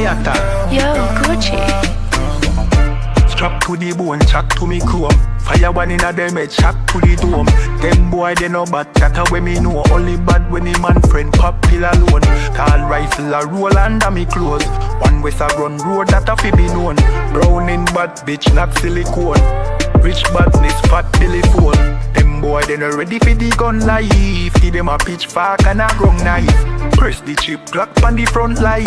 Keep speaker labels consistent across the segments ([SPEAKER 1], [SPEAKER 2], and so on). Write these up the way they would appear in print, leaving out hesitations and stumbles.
[SPEAKER 1] Ayata.
[SPEAKER 2] Yo, Gucci.
[SPEAKER 1] Strap to the bone, chat to me chrome. Fire one in a them head, shot to the dome. Them boy they no bad, chatter when me know. Only bad when the man friend pop pill alone. Tall rifle a roll under me clothes. One west a run road that a fi be known. Browning bad bitch, not silicone. Rich badness, fat belly full. Them boy they no ready for the gun life. Give them a pitchfork and a grung knife. Press the chip clock on the front line.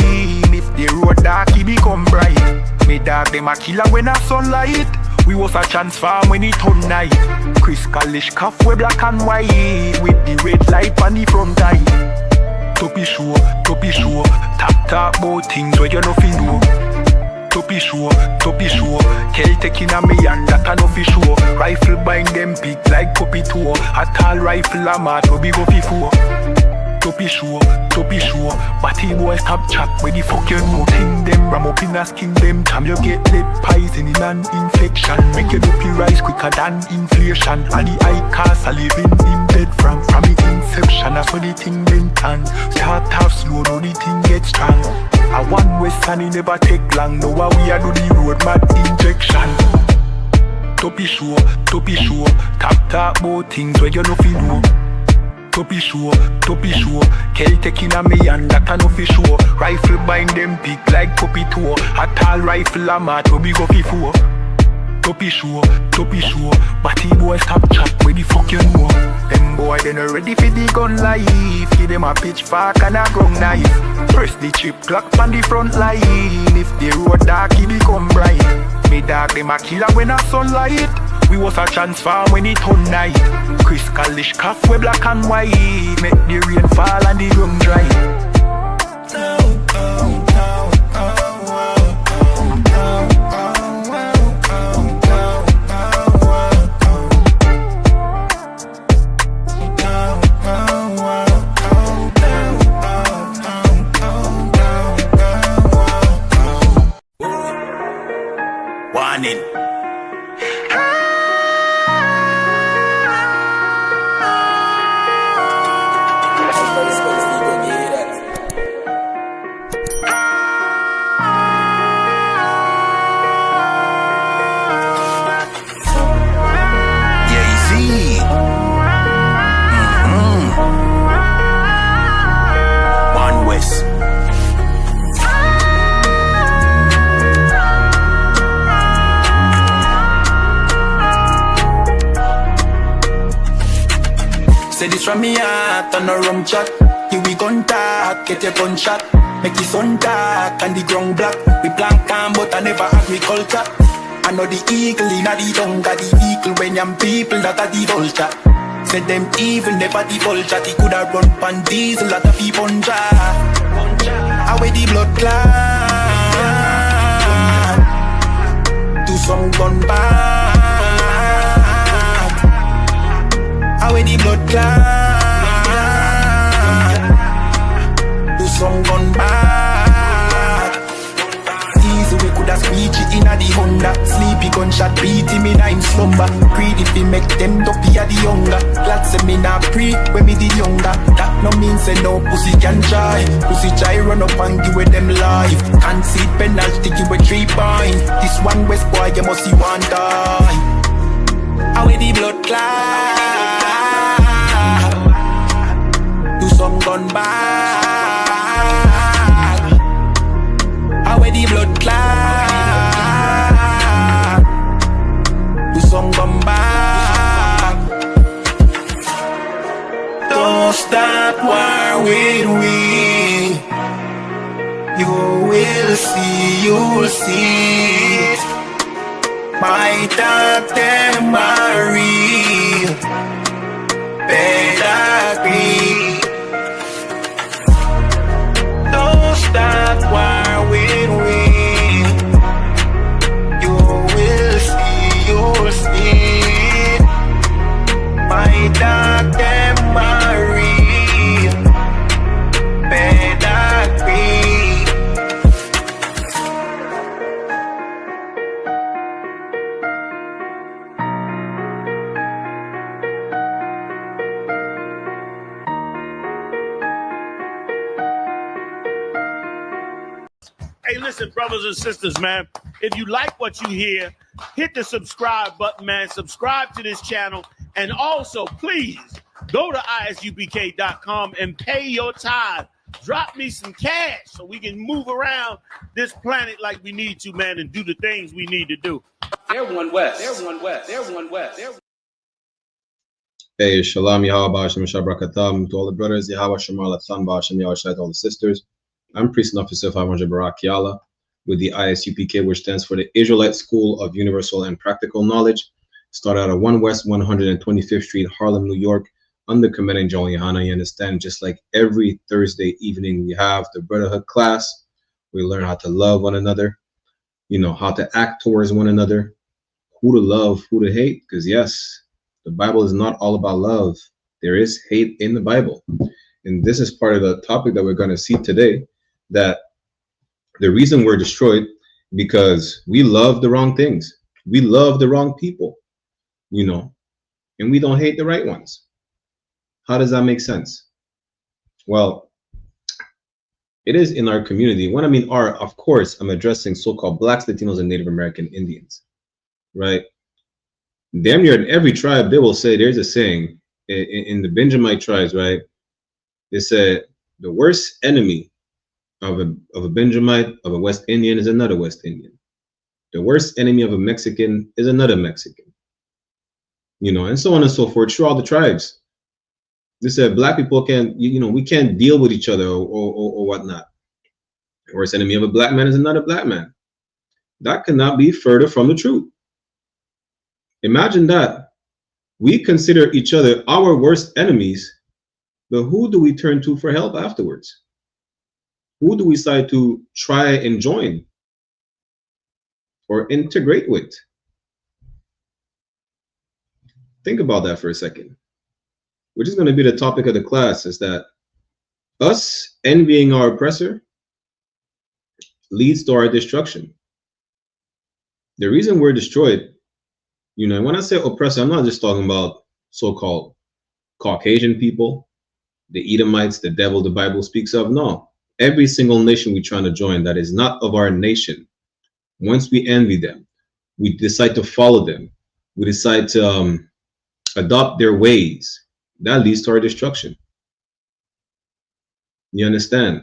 [SPEAKER 1] If the road dark, he become bright. Me dog them a killer when a sunlight. We was a transform when it turn night. Chris Kalish cuff we black and white. With the red light on the front eye. Toppy show, tap about things where you nothing do. Toppy show, Kel taking a me and that a no fi show. Rifle bind them big like puppy toe. A tall rifle a mat we be go fi four. Toppy show, Batty boy stop chat where the fuck you know. Thing them ram up in a skin them. Time you get lead poison in an infection. Make your dopey rise quicker than inflation. And the eye cast a living in bed from the inception. That's how the thing been tan. Start off slow, now the thing get strong. A one west and it never take long. Now we a do the road mad injection. Toppy show, tap about things where you know fi know. Toppy show, Kel taking a me and that a no fi show. Rifle bind them big like puppy toe. A tall rifle a mat we go fi four. Toppy show, Batty boy stop chat where the fuck you know. Them boy they no ready for the gun life. Give them a pitchfork and a grung knife. Press the chip clock on the front line. If the road dark he become bright. Me dog them a killer when a sunlight. We was a transform when it turn night. Chris Kalish cuff we black and white. Make the rain fall and the ground dry. Warning. Say this from me heart on a rum chat. Here we contact, get your gun shot. Make the sun dark and the ground black. We plant calm but I never agriculture. I know the eagle in the tongue. The eagle when young people that are the vulture. Say them evil never the vulture. They coulda run pan diesel that a fi punja. Away the blood clot. Do some gun back. Away the blood clot. Do some gun back. Easy we coulda squeegee inna the Honda. Sleepy gunshot beat him inna him slumber. Greedy fi make them dopey a the younger. Glad say me nah pre when me the younger. That no mean say no pussy can try. Pussy try run up and give with them life. Can't see penalty give with 3 points. This one west boy you must see one die. Away the blood clot. Do some gun back. Away the blood clot. Do some gun back. Don't start war with we. You will see, you'll see. My dog them are real. Better agree. Don't start war with we. You will see, you'll see. My dog them are real. Better agree.
[SPEAKER 2] Hey, listen, brothers and sisters, man. If you like what you hear, hit the subscribe button, man. Subscribe to this channel. And also, please, go to isupk.com and pay your tithe. Drop me some cash so we can move around this planet like we need to, man, and do the things we need to do.
[SPEAKER 3] They're one West. They're one West. They're one West.
[SPEAKER 4] Hey, Shalom, Yahweh, Hashem, Shabbrakatam, to all the brothers, Yahweh, Shemar, Lathan, Hashem, Yahweh, to all the sisters. I'm Priest and Officer 500 Barak Yala with the I.S.U.P.K, which stands for the Israelite School of Universal and Practical Knowledge. Started out at 1 West 125th Street, Harlem, New York, under commanding John YAHANNA. You understand, just like every Thursday evening, we have the Brotherhood class. We learn how to love one another, you know, how to act towards one another, who to love, who to hate, because yes, the Bible is not all about love. There is hate in the Bible. And this is part of the topic that we're going to see today, that the reason we're destroyed because we love the wrong things. We love the wrong people, you know, and we don't hate the right ones. How does that make sense? Well, it is in our community. When I mean our, of course, I'm addressing so-called Blacks, Latinos, and Native American Indians, right? Damn near in every tribe, they will say, there's a saying in the Benjamite tribes, right? They said the worst enemy of a Benjamite, of a West Indian, is another West Indian. The worst enemy of a Mexican is another Mexican. You know, and so on and so forth through all the tribes. They said black people can't, you know, we can't deal with each other or whatnot. The worst enemy of a black man is another black man. That cannot be further from the truth. Imagine that. We consider each other our worst enemies, but who do we turn to for help afterwards? Who do we decide to try and join or integrate with? Think about that for a second. Which is going to be the topic of the class, is that us envying our oppressor leads to our destruction. The reason we're destroyed, you know, when I say oppressor, I'm not just talking about so-called Caucasian people, the Edomites, the devil the Bible speaks of. No, every single nation we're trying to join that is not of our nation, once we envy them, we decide to follow them, we decide to adopt their ways, that leads to our destruction. You understand?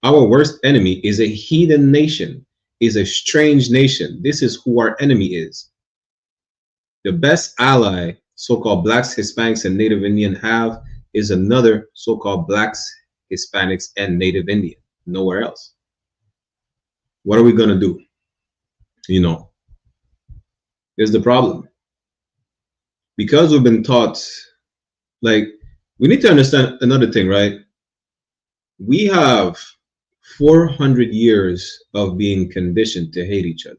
[SPEAKER 4] Our worst enemy is a heathen nation, is a strange nation. This is who our enemy is. The best ally so-called Blacks, Hispanics, and Native Indian have is another so-called Blacks, Hispanics, and Native Indian. Nowhere else. What are we going to do? You know, here's the problem. Because we've been taught, like, we need to understand another thing, right? We have 400 years of being conditioned to hate each other.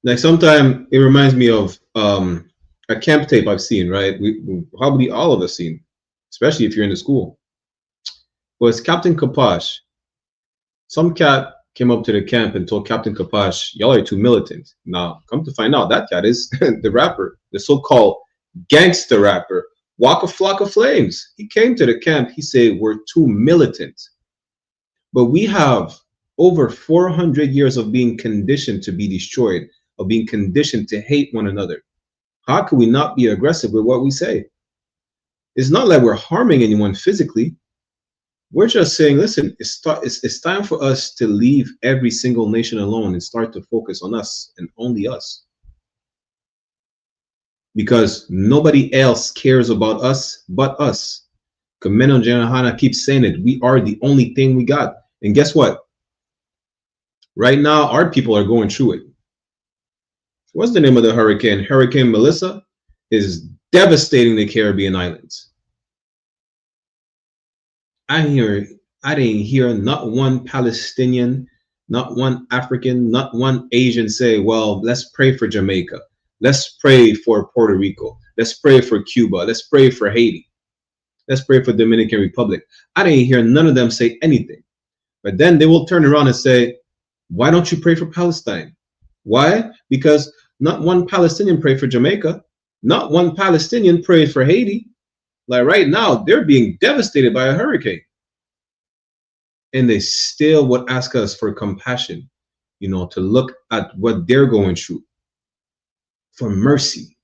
[SPEAKER 4] Like, sometimes it reminds me of a camp tape I've seen, right? We probably all of us seen, especially if you're in the school. But it's Captain Kapash. Some cat came up to the camp and told Captain Kapash, y'all are too militant. Now, come to find out, that cat is the rapper, the so-called gangster rapper, Waka Flocka Flames. He came to the camp, he said, we're too militant. But we have over 400 years of being conditioned to be destroyed, of being conditioned to hate one another. How can we not be aggressive with what we say? It's not like we're harming anyone physically. We're just saying, listen, it's time for us to leave every single nation alone and start to focus on us and only us. Because nobody else cares about us but us. Commander John keeps saying it. We are the only thing we got. And guess what? Right now, our people are going through it. What's the name of the hurricane? Hurricane Melissa is devastating the Caribbean islands. I didn't hear not one Palestinian, not one African, not one Asian say, well, let's pray for Jamaica. Let's pray for Puerto Rico. Let's pray for Cuba. Let's pray for Haiti. Let's pray for Dominican Republic. I didn't hear none of them say anything. But then they will turn around and say, why don't you pray for Palestine? Why? Because not one Palestinian prayed for Jamaica. Not one Palestinian prayed for Haiti. Like right now, they're being devastated by a hurricane. and they still would ask us for compassion, you know, to look at what they're going through, for mercy.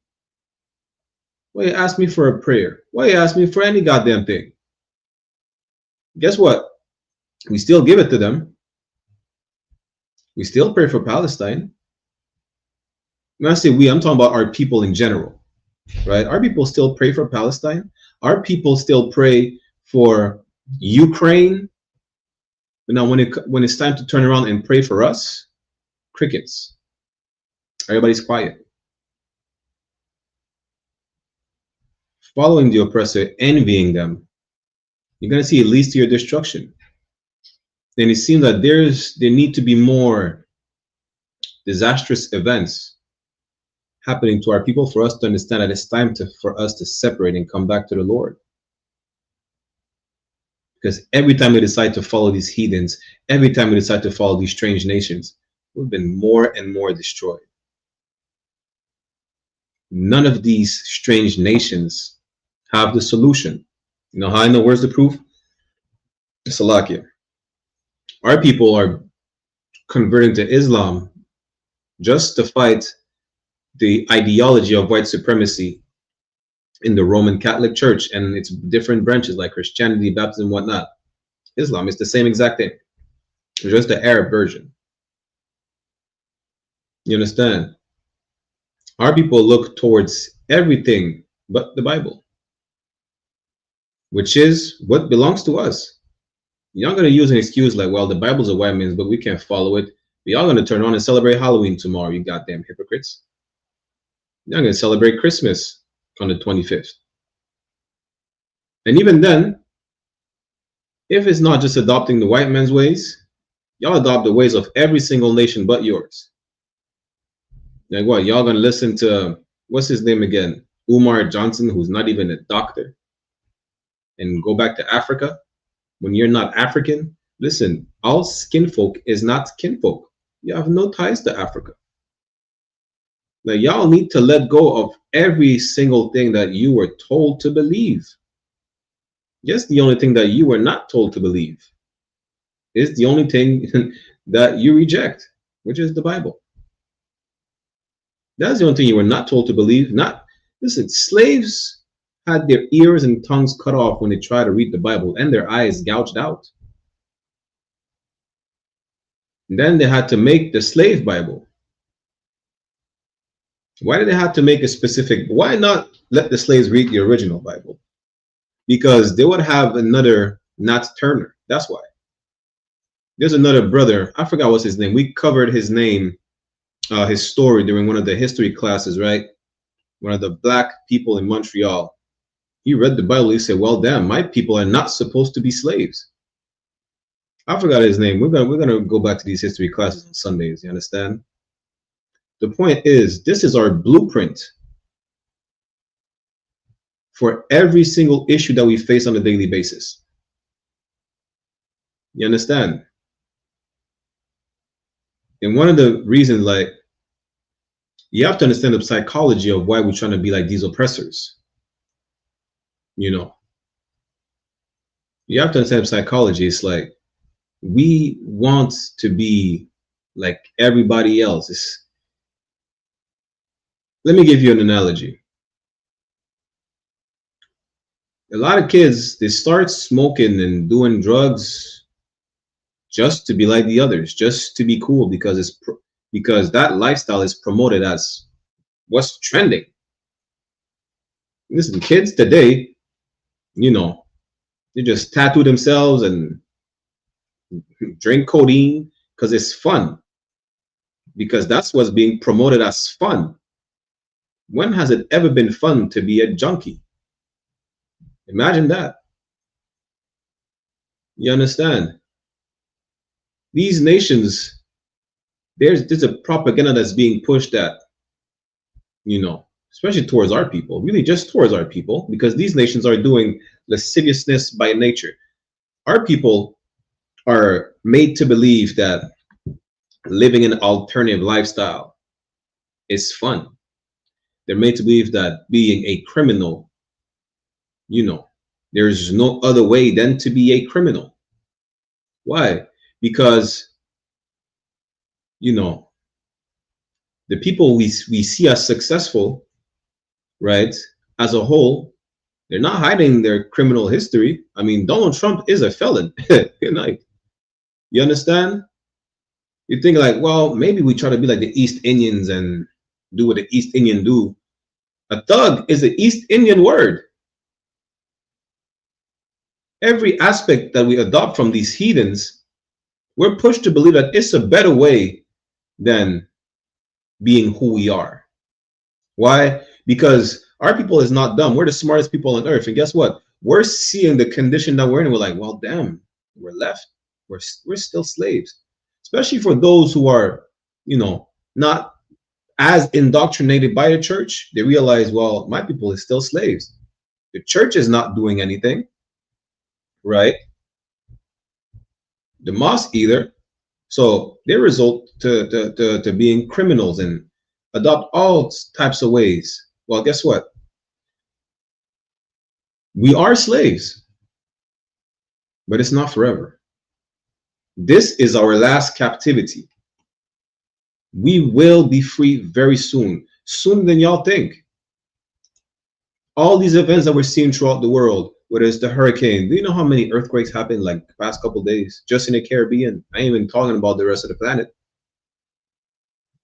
[SPEAKER 4] Why you ask me for a prayer? Why you ask me for any goddamn thing? Guess what? We still give it to them. We still pray for Palestine. When I say we, I'm talking about our people in general, right? Our people still pray for Palestine. Our people still pray for Ukraine. But now when it's time to turn around and pray for us, crickets. Everybody's quiet. Following the oppressor, envying them, you're going to see it leads to your destruction. And it seems that there need to be more disastrous events happening to our people for us to understand that it's time for us to separate and come back to the Lord. Because every time we decide to follow these heathens, every time we decide to follow these strange nations, we've been more and more destroyed. None of these strange nations have the solution. You know how I know where's the proof? Salakia. Our people are converting to Islam just to fight the ideology of white supremacy in the Roman Catholic Church and its different branches like Christianity, Baptism, whatnot. Islam is the same exact thing, just the Arab version. You understand? Our people look towards everything but the Bible, which is what belongs to us. You're not going to use an excuse like, well, the Bible's a white man's, but we can't follow it. We are going to turn on and celebrate Halloween tomorrow, you goddamn hypocrites. You're not going to celebrate Christmas on the 25th. And even then, if it's not just adopting the white man's ways, y'all adopt the ways of every single nation but yours. Like what? Y'all going to listen to, what's his name again? Umar Johnson, who's not even a doctor, and go back to Africa when you're not African? Listen, all skinfolk is not kinfolk. You have no ties to Africa. Now, y'all need to let go of every single thing that you were told to believe. Yes, the only thing that you were not told to believe is the only thing that you reject, which is the Bible. That's the only thing you were not told to believe. Listen, slaves had their ears and tongues cut off when they tried to read the Bible, and their eyes gouged out. And then they had to make the slave Bible. Why did they have to make a specific? Why not let the slaves read the original Bible? Because they would have another Nat Turner. That's why. There's another brother. I forgot what's his name. We covered his name, his story during one of the history classes, right? One of the black people in Montreal. He read the Bible. He said, well, damn, my people are not supposed to be slaves. I forgot his name. We're gonna go back to these history classes on Sundays. You understand? The point is, this is our blueprint for every single issue that we face on a daily basis. You understand? And one of the reasons, like, you have to understand the psychology of why we're trying to be like these oppressors. You know, you have to understand psychology. It's like, we want to be like everybody else. Let me give you an analogy. A lot of kids, they start smoking and doing drugs just to be like the others, just to be cool, because because that lifestyle is promoted as what's trending. Listen, kids today, you know, they just tattoo themselves and drink codeine because it's fun, because that's what's being promoted as fun. When has it ever been fun to be a junkie? Imagine that. You understand? These nations, there's a propaganda that's being pushed at, you know, especially towards our people, really just towards our people, because these nations are doing lasciviousness by nature. Our people are made to believe that living an alternative lifestyle is fun. They're made to believe that being a criminal, you know, there's no other way than to be a criminal. Why? Because, you know, the people we see as successful, right, as a whole, they're not hiding their criminal history. I mean, Donald Trump is a felon. Like, you understand? You think like, well, maybe we try to be like the East Indians and do what the East Indian do. A thug is the East Indian word. Every aspect that we adopt from these heathens, we're pushed to believe that it's a better way than being who we are. Why? Because our people is not dumb. We're the smartest people on earth. And guess what? We're seeing the condition that we're in. We're like, well, damn, we're left. We're still slaves. Especially for those who are, you know, not as indoctrinated by the church. They realize, well, my people is still slaves. The church is not doing anything, right? The mosque either. So they result to being criminals and adopt all types of ways. Well, guess what? We are slaves, but it's not forever. This is our last captivity. We will be free very soon, sooner than y'all think. All these events that we're seeing throughout the world, whether it's the hurricane, do you know how many earthquakes happened like the past couple of days just in the Caribbean? I ain't even talking about the rest of the planet.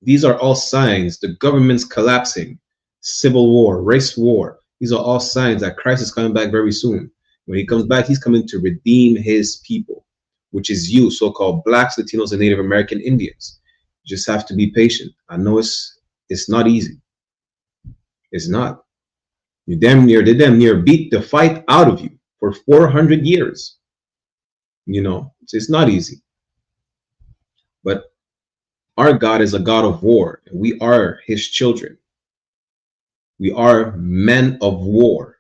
[SPEAKER 4] These are all signs. The government's collapsing, civil war, race war. These are all signs that Christ is coming back very soon. When he comes back, he's coming to redeem his people, which is you, so-called blacks, Latinos, and Native American Indians. You just have to be patient. I know it's not easy. It's not. They damn near beat the fight out of you for 400 years. You know, it's not easy. But our God is a God of war, and we are his children. We are men of war.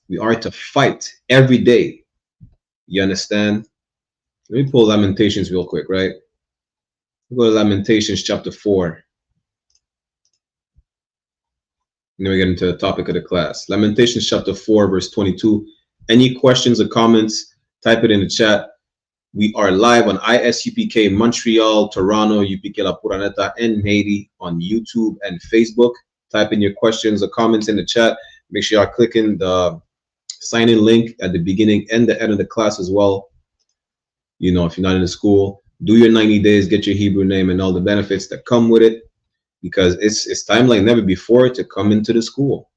[SPEAKER 4] We are to fight every day. You understand? Let me pull Lamentations real quick, right? We'll go to Lamentations chapter 4. And then we get into the topic of the class. Lamentations chapter 4, verse 22. Any questions or comments, type it in the chat. We are live on I.S.U.P.K, Montreal, Toronto, UPK La Puraneta, and Haiti on YouTube and Facebook. Type in your questions or comments in the chat. Make sure you're clicking the sign-in link at the beginning and the end of the class as well. You know, if you're not in the school, do your 90 days, get your Hebrew name and all the benefits that come with it, because it's time like never before to come into the school.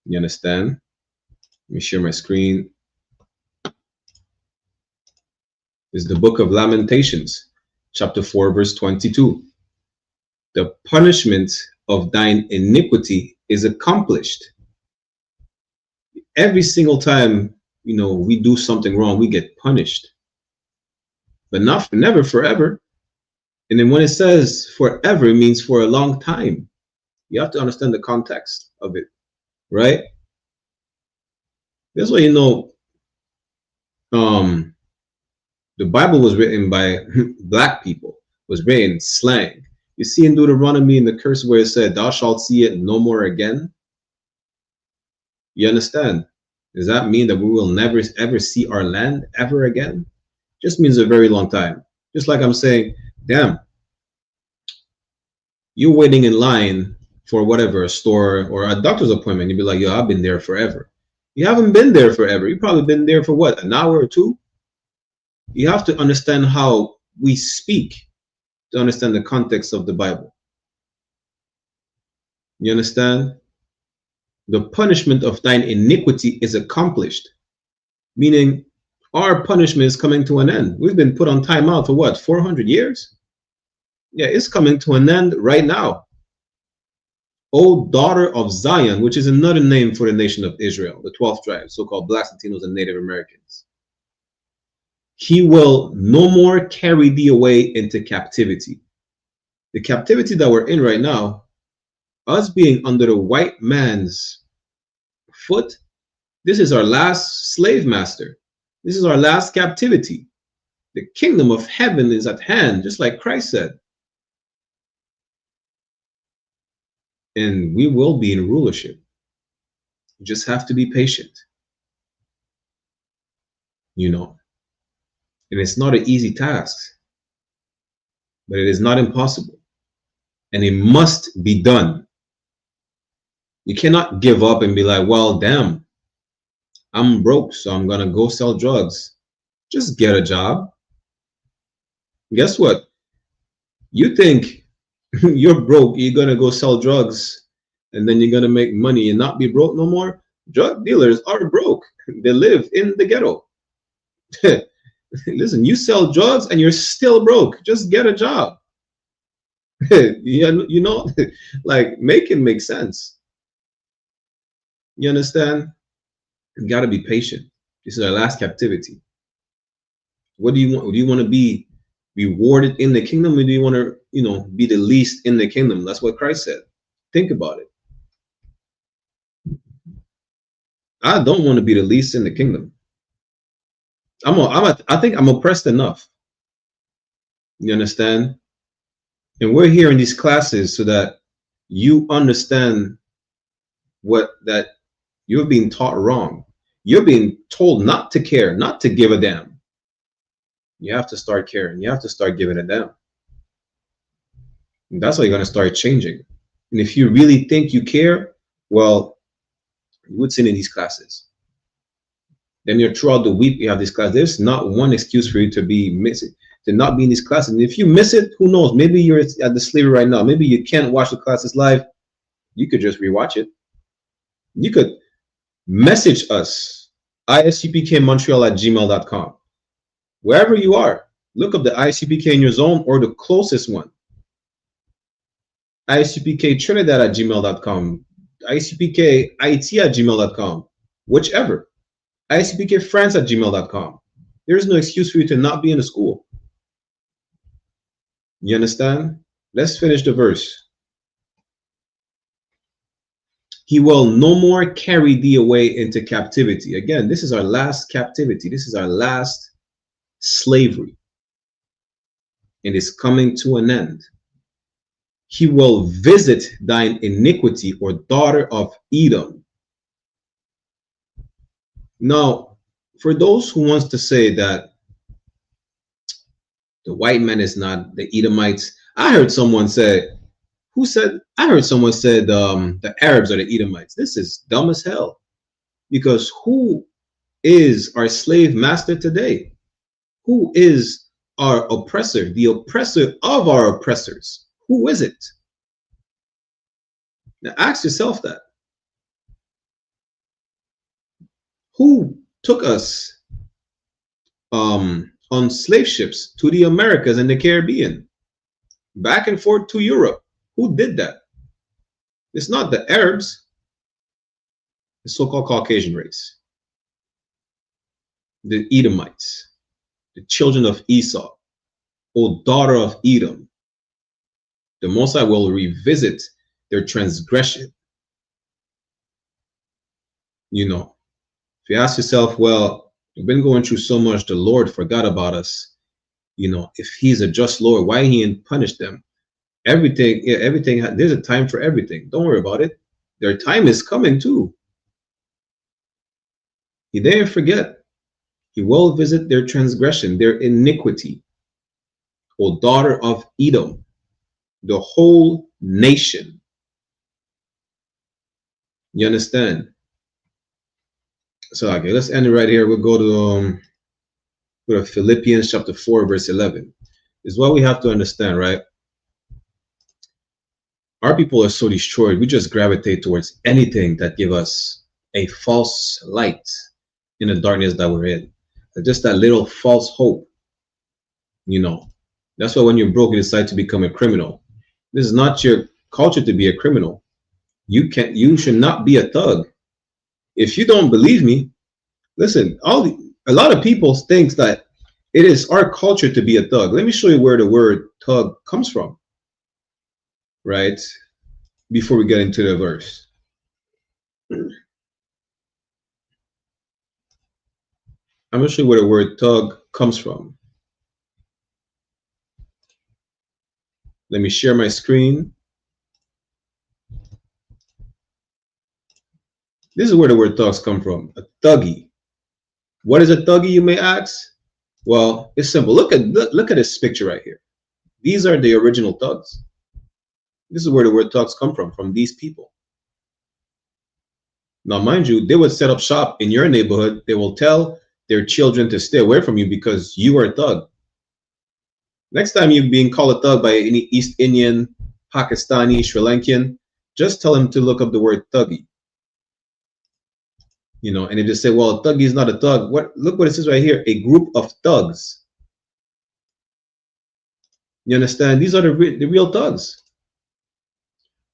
[SPEAKER 4] You understand? Let me share my screen. Is the book of Lamentations, chapter 4, verse 22. The punishment of thine iniquity is accomplished. Every single time, you know, we do something wrong, we get punished. But never forever. And then when it says forever, it means for a long time. You have to understand the context of it, right? That's why, you know, the Bible was written by black people, was written in slang. You see in Deuteronomy in the curse where it said, thou shalt see it no more again. You understand? Does that mean that we will never ever see our land ever again? Just means a very long time. Just like I'm saying, damn, you're waiting in line for whatever, a store or a doctor's appointment. You'd be like, yo, I've been there forever. You haven't been there forever. You've probably been there for what, an hour or two? You have to understand how we speak to understand the context of the Bible. You understand? The punishment of thine iniquity is accomplished, meaning our punishment is coming to an end. We've been put on timeout for what, 400 years? Yeah, it's coming to an end right now. O daughter of Zion, which is another name for the nation of Israel, the 12th tribe, so-called blacks, Latinos, and Native Americans. He will no more carry thee away into captivity. The captivity that we're in right now, us being under the white man's foot, this is our last slave master. This is our last captivity. The kingdom of heaven is at hand, just like Christ said. And we will be in rulership. You just have to be patient. You know. And it's not an easy task, but it is not impossible. And it must be done. You cannot give up and be like, well, damn, I'm broke, so I'm going to go sell drugs. Just get a job. Guess what? You think you're broke, you're going to go sell drugs, and then you're going to make money and not be broke no more? Drug dealers are broke. They live in the ghetto. Listen, you sell drugs and you're still broke. Just get a job. You know, like, make it make sense. You understand? You got to be patient. This is our last captivity. What do you want? Do you want to be rewarded in the kingdom, or do you want to, you know, be the least in the kingdom? That's what Christ said. Think about it. I don't want to be the least in the kingdom. I think I'm oppressed enough. You understand? And we're here in these classes so that you understand that you're being taught wrong. You're being told not to care, not to give a damn. You have to start caring. You have to start giving a damn. And that's how you're going to start changing. And if you really think you care, well, you would sit in these classes. Then you're throughout the week, you have this class. There's not one excuse for you to be missing, to not be in these classes. And if you miss it, who knows? Maybe you're at the slavery right now. Maybe you can't watch the classes live. You could just rewatch it. You could message us, isupkmontreal@gmail.com. Wherever you are, look up the ISUPK in your zone or the closest one. isupktrinidad@gmail.com, isupkit@gmail.com, whichever. isupkfrance@gmail.com. There's no excuse for you to not be in the school. You understand? Let's finish the verse. He will no more carry thee away into captivity. Again, this is our last captivity. This is our last slavery. It is coming to an end. He will visit thine iniquity, or daughter of Edom. Now, for those who wants to say that the white man is not the Edomites, I heard someone say, I heard someone said the Arabs are the Edomites. This is dumb as hell. Because who is our slave master today? Who is our oppressor? The oppressor of our oppressors. Who is it? Now ask yourself that. Who took us on slave ships to the Americas and the Caribbean, back and forth to Europe? Who did that? It's not the Arabs, the so-called Caucasian race, the Edomites, the children of Esau, O daughter of Edom. The Most High will revisit their transgression. You know, if you ask yourself, well, we've been going through so much, the Lord forgot about us. You know, if he's a just Lord, why he didn't punish them? Everything, there's a time for everything. Don't worry about it. Their time is coming too. He didn't forget. He will visit their transgression, their iniquity. O daughter of Edom, the whole nation. You understand? So, okay, let's end it right here. We'll go to Philippians chapter 4, verse 11. This is what we have to understand, right? Our people are so destroyed. We just gravitate towards anything that give us a false light in the darkness that we're in. Just that little false hope. You know, that's why when you're broke, you decide to become a criminal. This is not your culture to be a criminal. You should not be a thug. If you don't believe me, listen, a lot of people think that it is our culture to be a thug. Let me show you where the word thug comes from. Right? Before we get into the verse. I'm going to show you where the word thug comes from. Let me share my screen. This is where the word thugs come from. A thuggy. What is a thuggy, you may ask? Well, it's simple. Look at this picture right here. These are the original thugs. This is where the word thugs come from these people. Now, mind you, they would set up shop in your neighborhood. They will tell their children to stay away from you because you are a thug. Next time you're being called a thug by any East Indian, Pakistani, Sri Lankan, just tell them to look up the word thuggy. You know, and if they say, well, a thuggy is not a thug, look what it says right here, a group of thugs. You understand? These are the real thugs.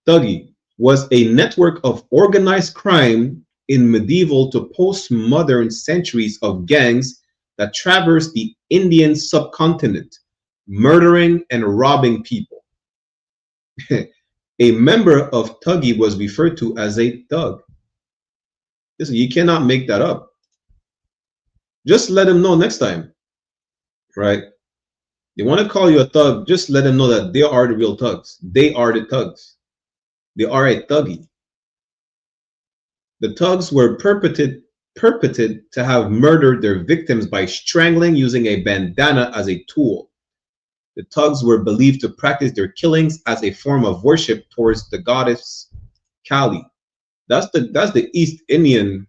[SPEAKER 4] Thuggy was a network of organized crime in medieval to postmodern centuries of gangs that traversed the Indian subcontinent, murdering and robbing people. A member of Thuggy was referred to as a thug. Listen, you cannot make that up. Just let them know next time, right? They want to call you a thug, just let them know that they are the real thugs. They are the thugs. They are a thuggy. The thugs were purported to have murdered their victims by strangling using a bandana as a tool. The thugs were believed to practice their killings as a form of worship towards the goddess Kali. That's the East Indian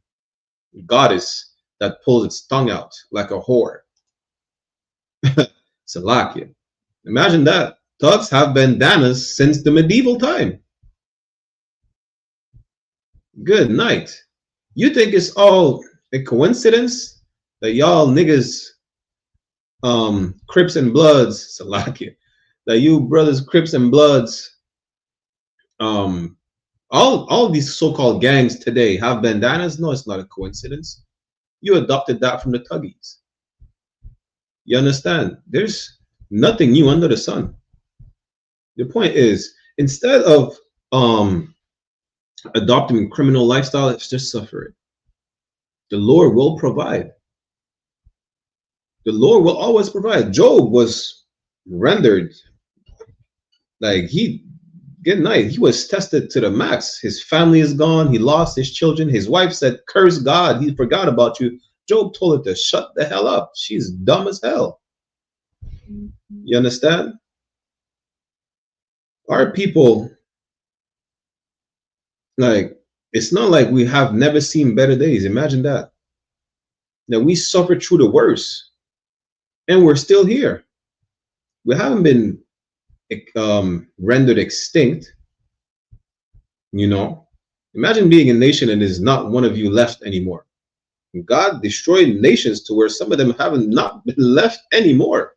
[SPEAKER 4] goddess that pulls its tongue out like a whore. Salakia. Imagine that. Thugs have bandanas since the medieval time. Good night. You think it's all a coincidence that y'all niggas, Crips and Bloods, Salakia, that you brothers, Crips and Bloods, all these so-called gangs today have bandanas? No, it's not a coincidence. You adopted that from the Thuggies. You understand? There's nothing new under the sun. The point is, instead of adopting a criminal lifestyle, let's just suffer it. The Lord will provide. The Lord will always provide. Job was rendered like good night. He was tested to the max. His family is gone. He lost his children. His wife said, curse God. He forgot about you. Job told her to shut the hell up. She's dumb as hell. You understand? Our people, like, it's not like we have never seen better days. Imagine that. Now, we suffered through the worst, and we're still here. We haven't been rendered extinct. You know, imagine being a nation and there's not one of you left anymore. God destroyed nations to where some of them haven't not been left anymore.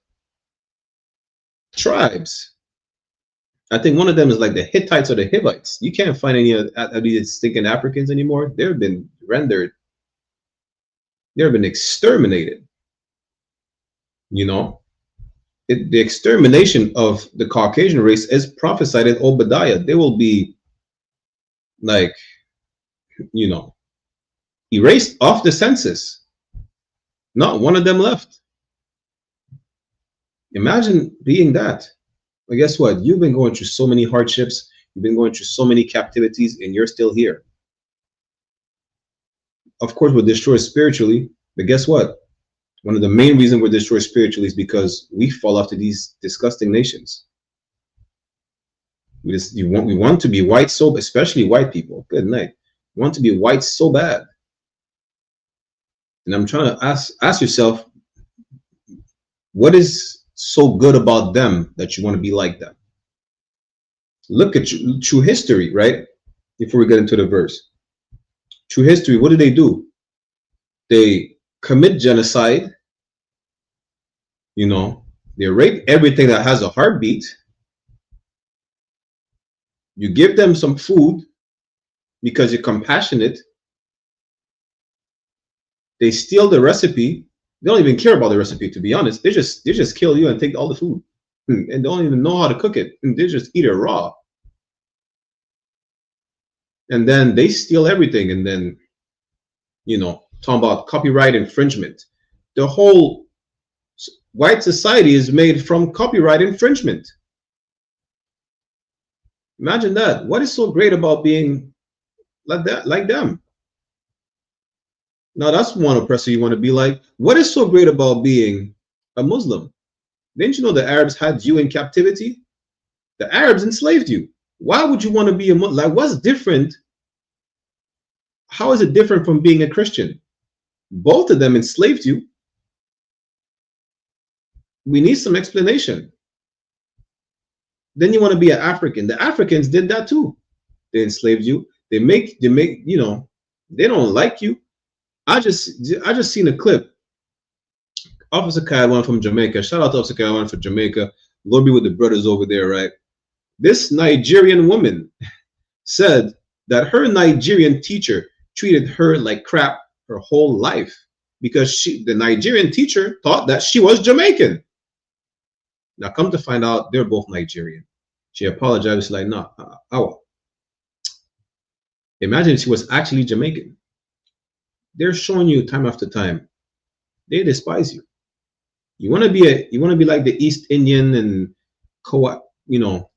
[SPEAKER 4] Tribes. I think one of them is like the Hittites or the Hivites. You can't find any of these stinking Africans anymore. They've been rendered. They've been exterminated. You know, the extermination of the Caucasian race is prophesied in Obadiah. They will be like, you know, erased off the census. Not one of them left. Imagine being that. But guess what? You've been going through so many hardships. You've been going through so many captivities, and you're still here. Of course, we're destroyed spiritually, but guess what? One of the main reasons we're destroyed spiritually is because we fall after these disgusting nations. We want to be white so, especially white people. Good night. We want to be white so bad. And I'm trying to ask yourself, what is so good about them that you want to be like them? Look at true history, right? Before we get into the verse. True history, what do? They commit genocide. You know, they rape everything that has a heartbeat. You give them some food because you're compassionate. They steal the recipe. They don't even care about the recipe, to be honest. They just kill you and take all the food and don't even know how to cook it. And they just eat it raw. And then they steal everything. And then, you know, talking about copyright infringement. The whole white society is made from copyright infringement. Imagine that. What is so great about being like that, like them? Now that's one oppressor you want to be like. What is so great about being a Muslim. Didn't you know the Arabs had you in captivity? The Arabs enslaved you. Why would you want to be a Muslim? Like, what's different? How is it different from being a Christian? Both of them enslaved you. We need some explanation. Then you want to be an African. The Africans did that too. They enslaved you. They make, you know, they don't like you. I just seen a clip. Officer Kai, one from Jamaica. Shout out to Officer Kai, one from Jamaica. Lord be with the brothers over there, right? This Nigerian woman said that her Nigerian teacher treated her like crap her whole life because the Nigerian teacher thought that she was Jamaican. Now, come to find out, they're both Nigerian. She apologized, like, no, imagine if she was actually Jamaican. They're showing you time after time, they despise you. You want to be like the East Indian and you know,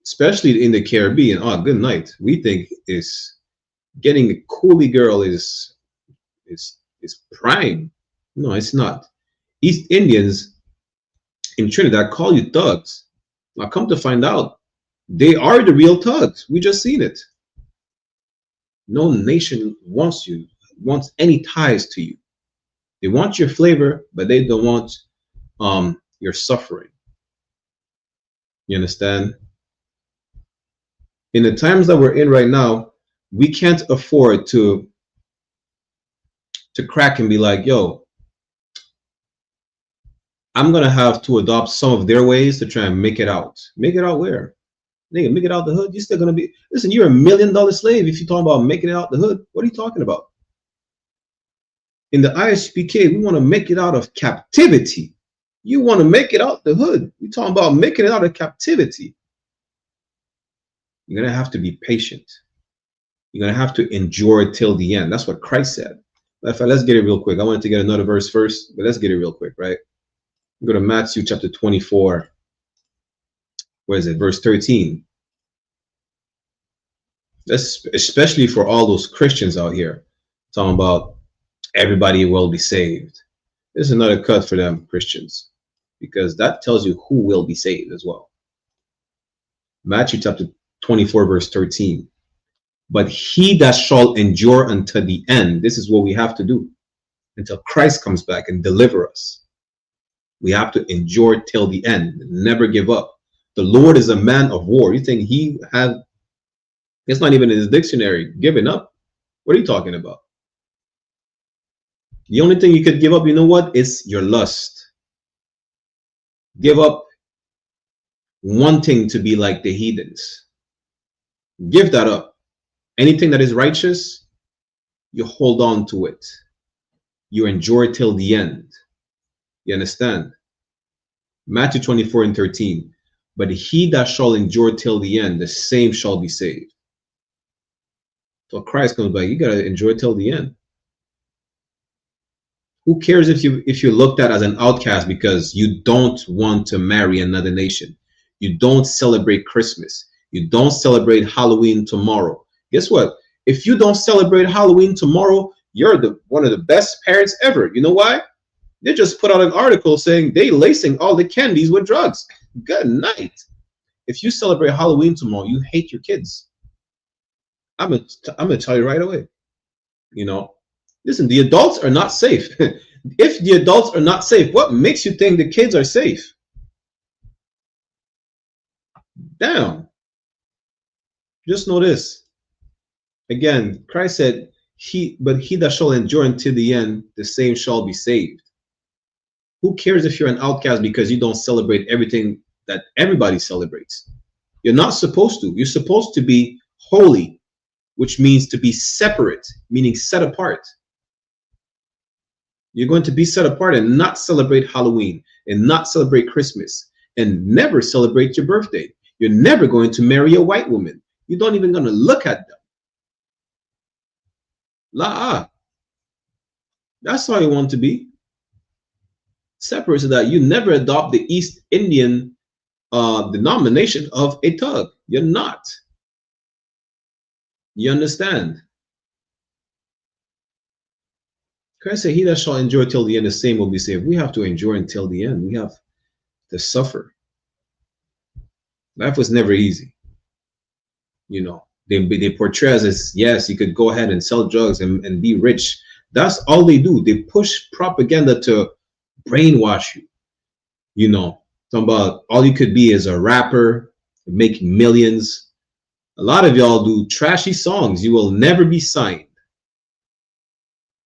[SPEAKER 4] especially in the Caribbean. Oh, good night. We think is getting a coolie girl is prime. No, it's not. East Indians in Trinidad call you thugs. Now, come to find out, they are the real thugs. We just seen it. No nation wants any ties to you. They want your flavor, but they don't want your suffering. You understand? In the times that we're in right now, we can't afford to crack and be like, yo, I'm gonna have to adopt some of their ways to try and make it out. Make it out where? Nigga, make it out the hood. You're still gonna be, listen, you're $1 million slave if you're talking about making it out the hood. What are you talking about? In the I.S.U.P.K, we want to make it out of captivity. You want to make it out the hood. We're talking about making it out of captivity. You're gonna have to be patient. You're gonna have to endure it till the end. That's what Christ said. Let's get it real quick. I wanted to get another verse first, but let's get it real quick, right? Go to Matthew chapter 24. Where is it? Verse 13. That's especially for all those Christians out here talking about everybody will be saved. This is another cut for them Christians, because that tells you who will be saved as well. Matthew chapter 24, verse 13. But he that shall endure unto the end, this is what we have to do until Christ comes back and deliver us. We have to endure till the end, never give up. The Lord is a man of war. You think he had, it's not even in his dictionary, giving up? What are you talking about? The only thing you could give up, you know what? It's your lust. Give up wanting to be like the heathens. Give that up. Anything that is righteous, you hold on to it. You endure till the end. You understand? Matthew 24 and 13. But he that shall endure till the end, the same shall be saved. So Christ comes back, you gotta enjoy till the end. Who cares if you're looked at as an outcast because you don't want to marry another nation? You don't celebrate Christmas. You don't celebrate Halloween tomorrow. Guess what? If you don't celebrate Halloween tomorrow, you're one of the best parents ever. You know why? They just put out an article saying they lacing all the candies with drugs. Good night. If you celebrate Halloween tomorrow, you hate your kids. I'm gonna tell you right away. You know, listen, the adults are not safe. If the adults are not safe, what makes you think the kids are safe? Damn. Just know this. Again, Christ said, but he that shall endure until the end, the same shall be saved. Who cares if you're an outcast because you don't celebrate everything that everybody celebrates? You're not supposed to. You're supposed to be holy, which means to be separate, meaning set apart. You're going to be set apart and not celebrate Halloween and not celebrate Christmas and never celebrate your birthday. You're never going to marry a white woman. You don't even going to look at them. That's how you want to be. Separate, so that you never adopt the East Indian denomination of a thug. You're not. You understand? Christ said, he that shall endure till the end, the same will be saved. We have to endure until the end. We have to suffer. Life was never easy. You know, they portray us as, yes, you could go ahead and sell drugs and be rich. That's all they do. They push propaganda to brainwash you. You know, talking about all you could be is a rapper, making millions. A lot of y'all do trashy songs. You will never be signed.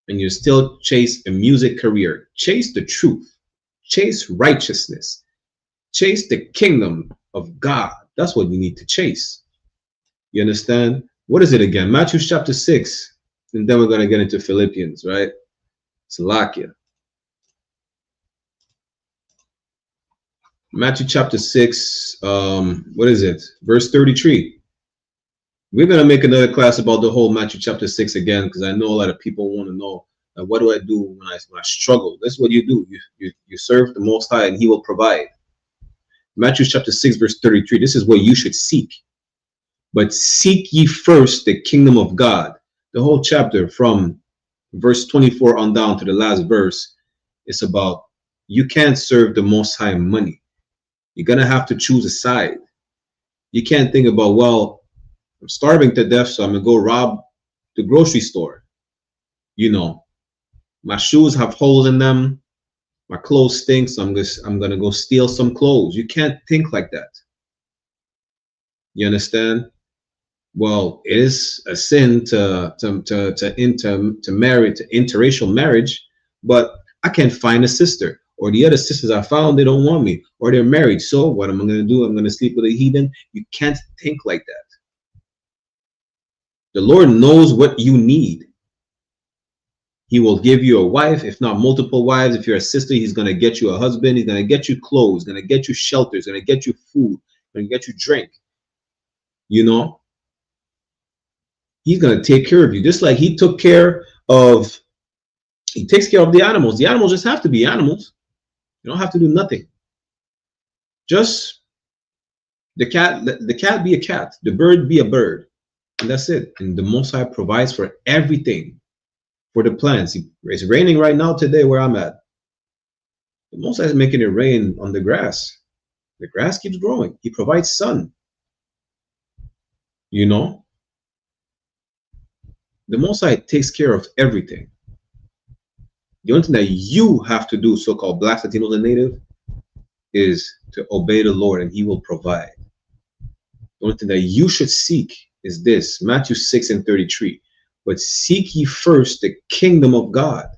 [SPEAKER 4] And you still chase a music career. Chase the truth. Chase righteousness. Chase the kingdom of God. That's what you need to chase. You understand? What is it again? Matthew chapter 6. And then we're going to get into Philippians, right? Salakia. Matthew chapter 6. What is it? Verse 33. We're going to make another class about the whole Matthew chapter 6 again, because I know a lot of people want to know, what do I do when I struggle? That's what you do. You serve the Most High and he will provide. Matthew chapter 6 verse 33. This is what you should seek. But seek ye first the kingdom of God. The whole chapter from verse 24 on down to the last verse is about you can't serve the Most High money. You're going to have to choose a side. You can't think about, well, I'm starving to death, so I'm going to go rob the grocery store. You know, my shoes have holes in them. My clothes stink, so I'm going to go steal some clothes. You can't think like that. You understand? Well, it is a sin to marry, to interracial marriage, but I can't find a sister, or the other sisters I found, they don't want me, or they're married. So what am I going to do? I'm going to sleep with a heathen. You can't think like that. The Lord knows what you need. He will give you a wife, if not multiple wives. If you're a sister, he's going to get you a husband. He's going to get you clothes, going to get you shelter, he's going to get you food, going to get you drink. You know, he's going to take care of you, just like he takes care of the animals. The animals just have to be animals. You don't have to do nothing. Just the cat be a cat, the bird be a bird, and that's it. And the Most High provides for everything. For the plants, it's raining right now today where I'm at. The Most High is making it rain on the grass. The grass keeps growing. He provides sun. You know, the Most High takes care of everything. The only thing that you have to do, so-called Blacks, Latinos, and Native, is to obey the Lord, and he will provide. The only thing that you should seek is this, Matthew 6 and 33. But seek ye first the kingdom of God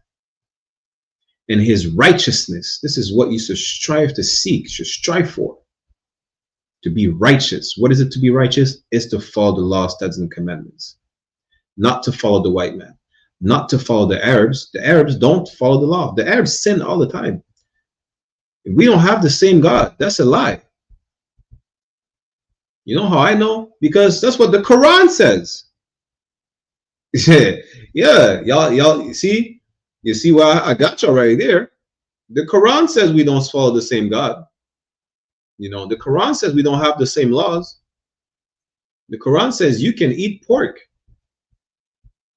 [SPEAKER 4] and his righteousness. This is what you should strive to seek, should strive for. To be righteous. What is it to be righteous? It's to follow the law, statutes, and commandments. Not to follow the white man. Not to follow the Arabs. The Arabs don't follow the law. The Arabs sin all the time. If we don't have the same God, that's a lie. You know how I know? Because that's what the Quran says. Yeah, y'all, you see why I got y'all right there. The Quran says we don't follow the same God. You know, the Quran says we don't have the same laws. The Quran says you can eat pork.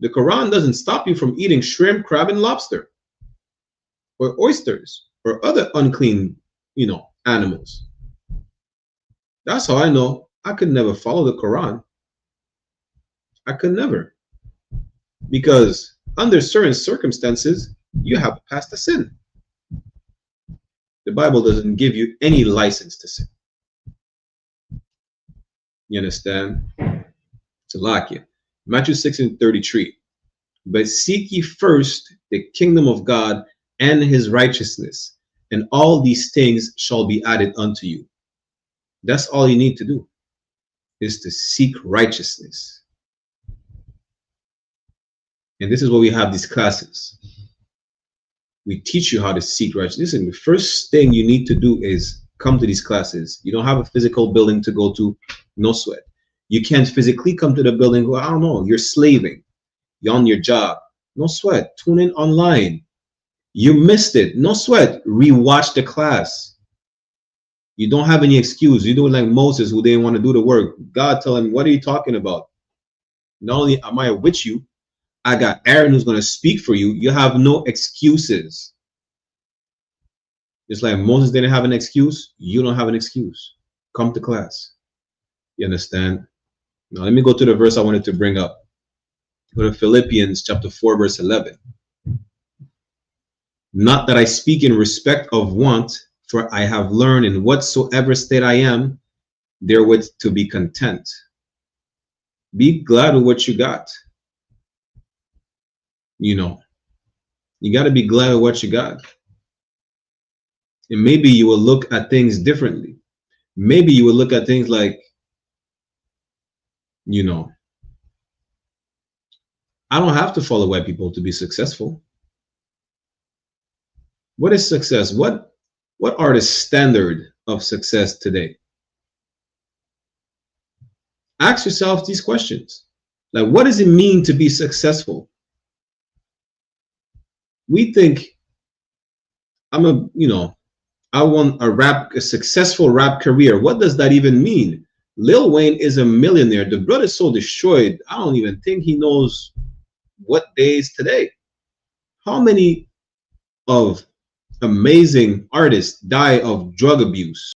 [SPEAKER 4] The Quran doesn't stop you from eating shrimp, crab, and lobster, or oysters, or other unclean, you know, animals. That's how I know I could never follow the Quran. I could never. Because under certain circumstances, you have passed a sin. The Bible doesn't give you any license to sin. You understand? Salakia. Matthew 6 and 33. But seek ye first the kingdom of God and his righteousness, and all these things shall be added unto you. That's all you need to do, is to seek righteousness. And this is what we have these classes. We teach you how to seek righteousness. Listen, the first thing you need to do is come to these classes. You don't have a physical building to go to, no sweat. You can't physically come to the building, go, I don't know, you're slaving. You're on your job. No sweat. Tune in online. You missed it. No sweat. Rewatch the class. You don't have any excuse. You're doing like Moses, who didn't want to do the work. God tell him, what are you talking about? Not only am I with you, I got Aaron who's going to speak for you. You have no excuses. Just like Moses didn't have an excuse, you don't have an excuse. Come to class. You understand? Now let me go to the verse I wanted to bring up. Go to Philippians chapter 4, verse 11. Not that I speak in respect of want, for I have learned in whatsoever state I am, therewith to be content. Be glad with what you got. You know, you got to be glad with what you got. And maybe you will look at things differently. Maybe you will look at things like, you know, I don't have to follow white people to be successful. What is success? What are the standard of success today? Ask yourself these questions. Like, what does it mean to be successful? We think I want a successful rap career. What does that even mean? Lil Wayne is a millionaire. The brother's so destroyed. I don't even think he knows what day is today. How many of amazing artists die of drug abuse?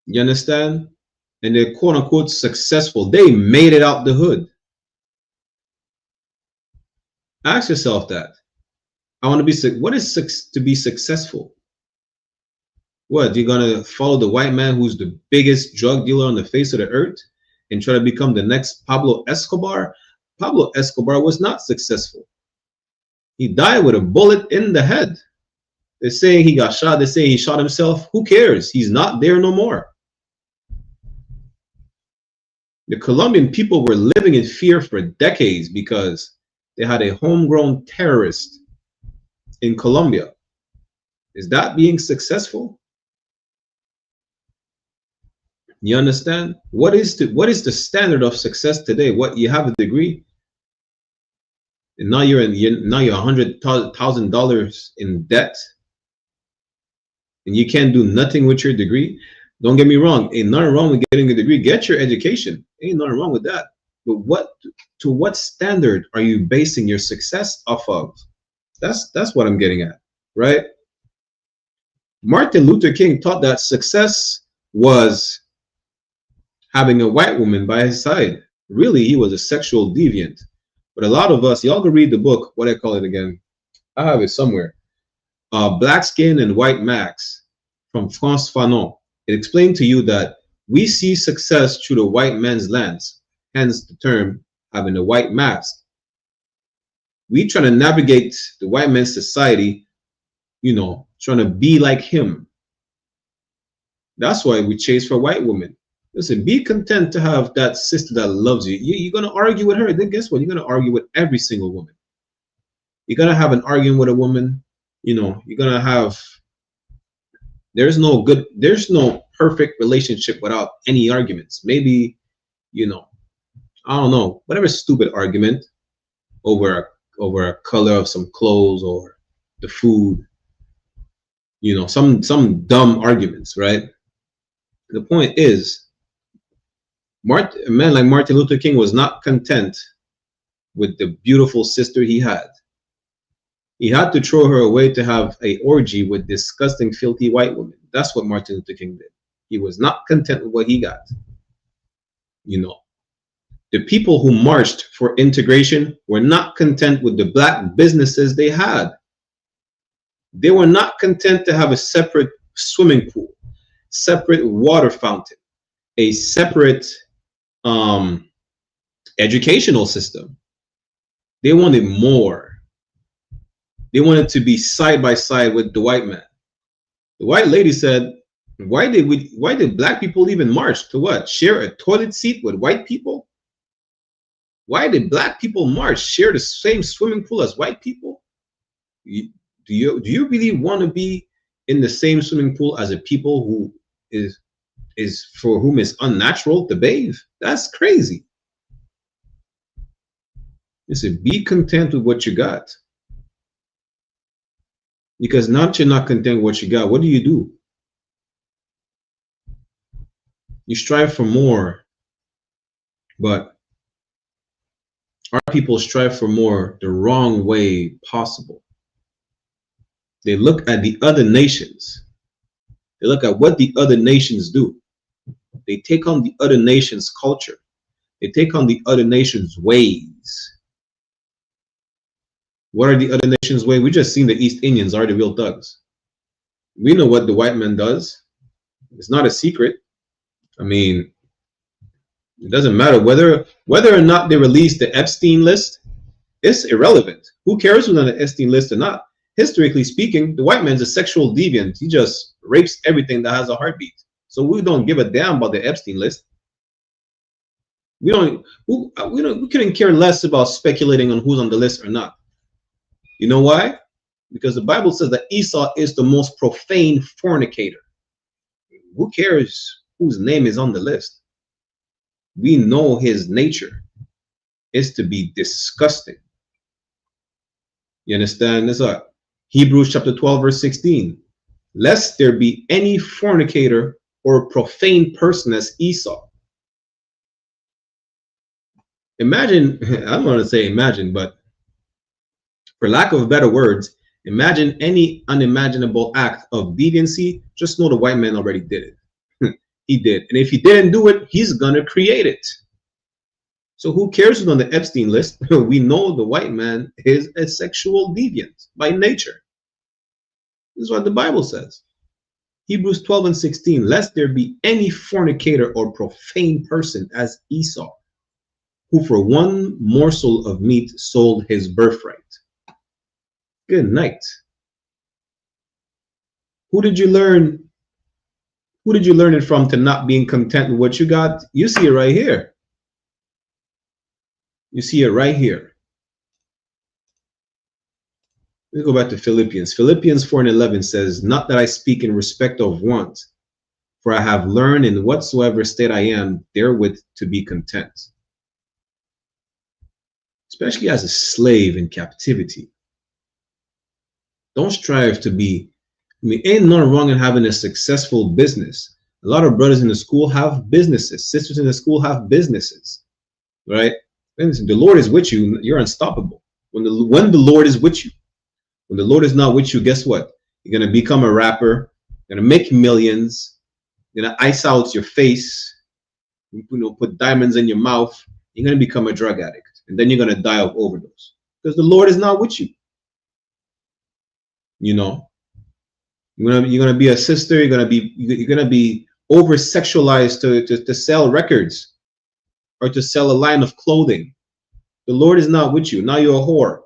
[SPEAKER 4] You understand? And they're quote unquote successful. They made it out the hood. Ask yourself that. I want to be, what is to be successful? What, you're gonna follow the white man who's the biggest drug dealer on the face of the earth and try to become the next Pablo Escobar? Pablo Escobar was not successful. He died with a bullet in the head. They're saying he got shot. They're saying he shot himself. Who cares? He's not there no more. The Colombian people were living in fear for decades because they had a homegrown terrorist in Colombia. Is that being successful? You understand? What is the standard of success today? What, you have a degree and now you're $100,000 in debt and you can't do nothing with your degree? Don't get me wrong, ain't nothing wrong with getting a degree. Get your education, ain't nothing wrong with that. But what standard are you basing your success off of? That's what I'm getting at, right? Martin Luther King taught that success was having a white woman by his side. Really, he was a sexual deviant. But a lot of us, y'all can read the book, what I call it again. I have it somewhere. Black Skin and White Max from Frantz Fanon. It explained to you that we see success through the white man's lens, hence the term having a white mask. We try to navigate the white man's society, you know, trying to be like him. That's why we chase for white women. Listen, be content to have that sister that loves you. You're going to argue with her. Then guess what? You're going to argue with every single woman. You're going to have an argument with a woman. You know, you're going to have, there's no perfect relationship without any arguments. Maybe, you know, I don't know, whatever stupid argument over a color of some clothes or the food, you know, some dumb arguments, right? The point is, a man like Martin Luther King was not content with the beautiful sister he had. He had to throw her away to have an orgy with disgusting, filthy white women. That's what Martin Luther King did. He was not content with what he got. You know, the people who marched for integration were not content with the black businesses they had. They were not content to have a separate swimming pool, separate water fountain, a separate educational system. They wanted more. They wanted to be side by side with the white man. The white lady said, why did black people even march? To what? Share a toilet seat with white people? Why did black people march? Share the same swimming pool as white people? Do you really want to be in the same swimming pool as a people who is for whom it's unnatural to bathe? That's crazy. Listen, be content with what you got. Because now that you're not content with what you got, what do? You strive for more, but Our people strive for more the wrong way possible. They look at the other nations. They look at what the other nations do. They take on the other nation's culture. They take on the other nation's ways. What are the other nation's ways? We just seen the East Indians are the real thugs. We know what the white man does. It's not a secret. I mean, it doesn't matter whether or not they release the Epstein list. It's irrelevant. Who cares who's on the Epstein list or not? Historically speaking, the white man's a sexual deviant. He just rapes everything that has a heartbeat. So we don't give a damn about the Epstein list. We couldn't care less about speculating on who's on the list or not. You know why? Because the Bible says that Esau is the most profane fornicator. Who cares whose name is on the list? We know his nature is to be disgusting. You understand? That's what Hebrews chapter 12 verse 16. Lest there be any fornicator or profane person as Esau. Imagine, I don't want to say imagine, but for lack of better words, imagine any unimaginable act of deviancy. Just know the white man already did it. He did. And if he didn't do it, he's going to create it. So who cares who's on the Epstein list? We know the white man is a sexual deviant by nature. This is what the Bible says. Hebrews 12 and 16. Lest there be any fornicator or profane person as Esau, who for one morsel of meat sold his birthright. Good night. Who did you learn? Who did you learn it from to not being content with what you got? You see it right here. You see it right here. Let's go back to Philippians. Philippians 4 and 11 says, not that I speak in respect of want, for I have learned in whatsoever state I am therewith to be content. Especially as a slave in captivity. Don't strive to be, ain't nothing wrong in having a successful business. A lot of brothers in the school have businesses. Sisters in the school have businesses, right? And the Lord is with you. You're unstoppable. When the Lord is with you. When the Lord is not with you, guess what? You're going to become a rapper. You're going to make millions. You're going to ice out your face. Put diamonds in your mouth. You're going to become a drug addict. And then you're going to die of overdose. Because the Lord is not with you. You know, you're gonna be a sister. You're gonna be over sexualized to sell records or to sell a line of clothing. The Lord is not with you. Now you're a whore,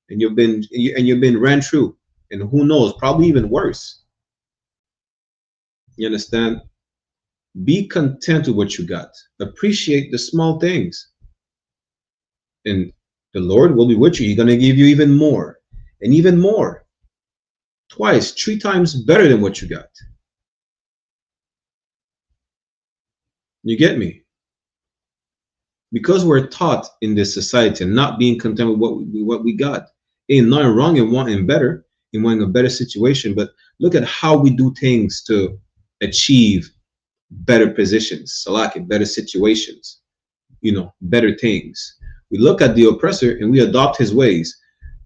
[SPEAKER 4] and you've been ran through, and who knows, probably even worse. You understand? Be content with what you got. Appreciate the small things, and the Lord will be with you. He's gonna give you even more and even more. Twice, 3 times better than what you got. You get me? Because we're taught in this society not being content with what we got. Ain't nothing wrong in wanting better, in wanting a better situation, but look at how we do things to achieve better positions, better situations, better things. We look at the oppressor and we adopt his ways.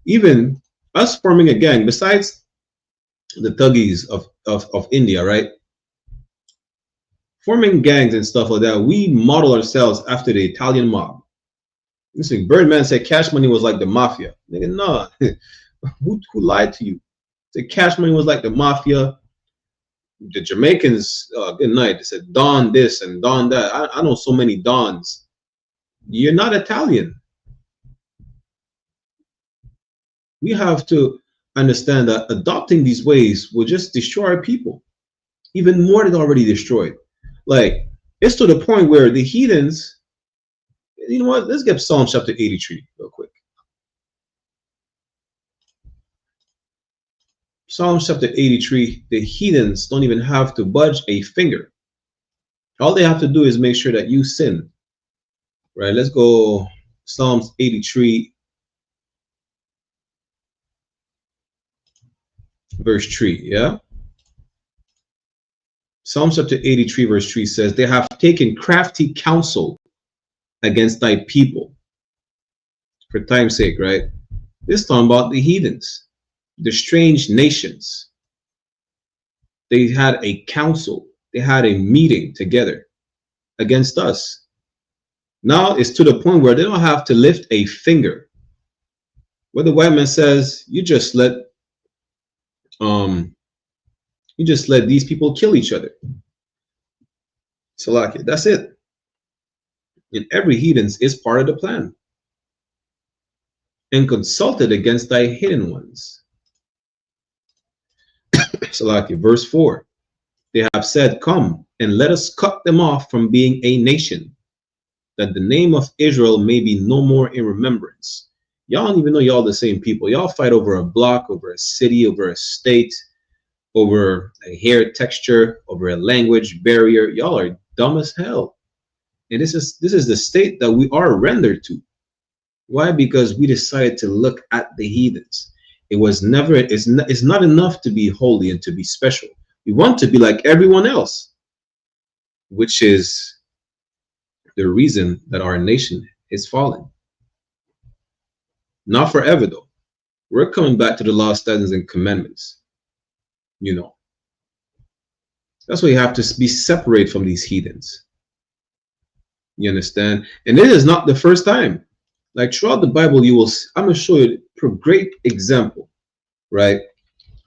[SPEAKER 4] Even us forming a gang, besides the thuggies of India, right? Forming gangs and stuff like that, we model ourselves after the Italian mob. Listen, Birdman said Cash Money was like the mafia. Nigga, nah. who lied to you? Said Cash Money was like the mafia. The Jamaicans, good night. They said Don this and Don that. I know so many Dons. You're not Italian. We have to understand that adopting these ways will just destroy our people even more than already destroyed. Like, it's to the point where the heathens, you know what, let's get Psalm chapter 83 real quick. Psalm chapter 83, the heathens don't even have to budge a finger. All they have to do is make sure that you sin, right? Let's go Psalms 83 verse 3, yeah? Psalm chapter 83 verse 3 says, they have taken crafty counsel against thy people. for time's sake, right? This is talking about the heathens, the strange nations. They had a council, they had a meeting together against us. Now it's to the point where they don't have to lift a finger. Where the white man says, you just let these people kill each other. So like that's it. And every heathen is part of the plan. And consulted against thy hidden ones. So like verse 4. They have said, come and let us cut them off from being a nation, that the name of Israel may be no more in remembrance. Y'all don't even know y'all the same people. Y'all fight over a block, over a city, over a state, over a hair texture, over a language barrier. Y'all are dumb as hell. And this is the state that we are rendered to. Why? Because we decided to look at the heathens. It's not enough to be holy and to be special. We want to be like everyone else, which is the reason that our nation is falling. Not forever though. We're coming back to the law, statutes, and commandments. You know, that's why you have to be separate from these heathens. You understand? And this is not the first time. Like throughout the Bible, you will. I'm gonna show you a great example, right,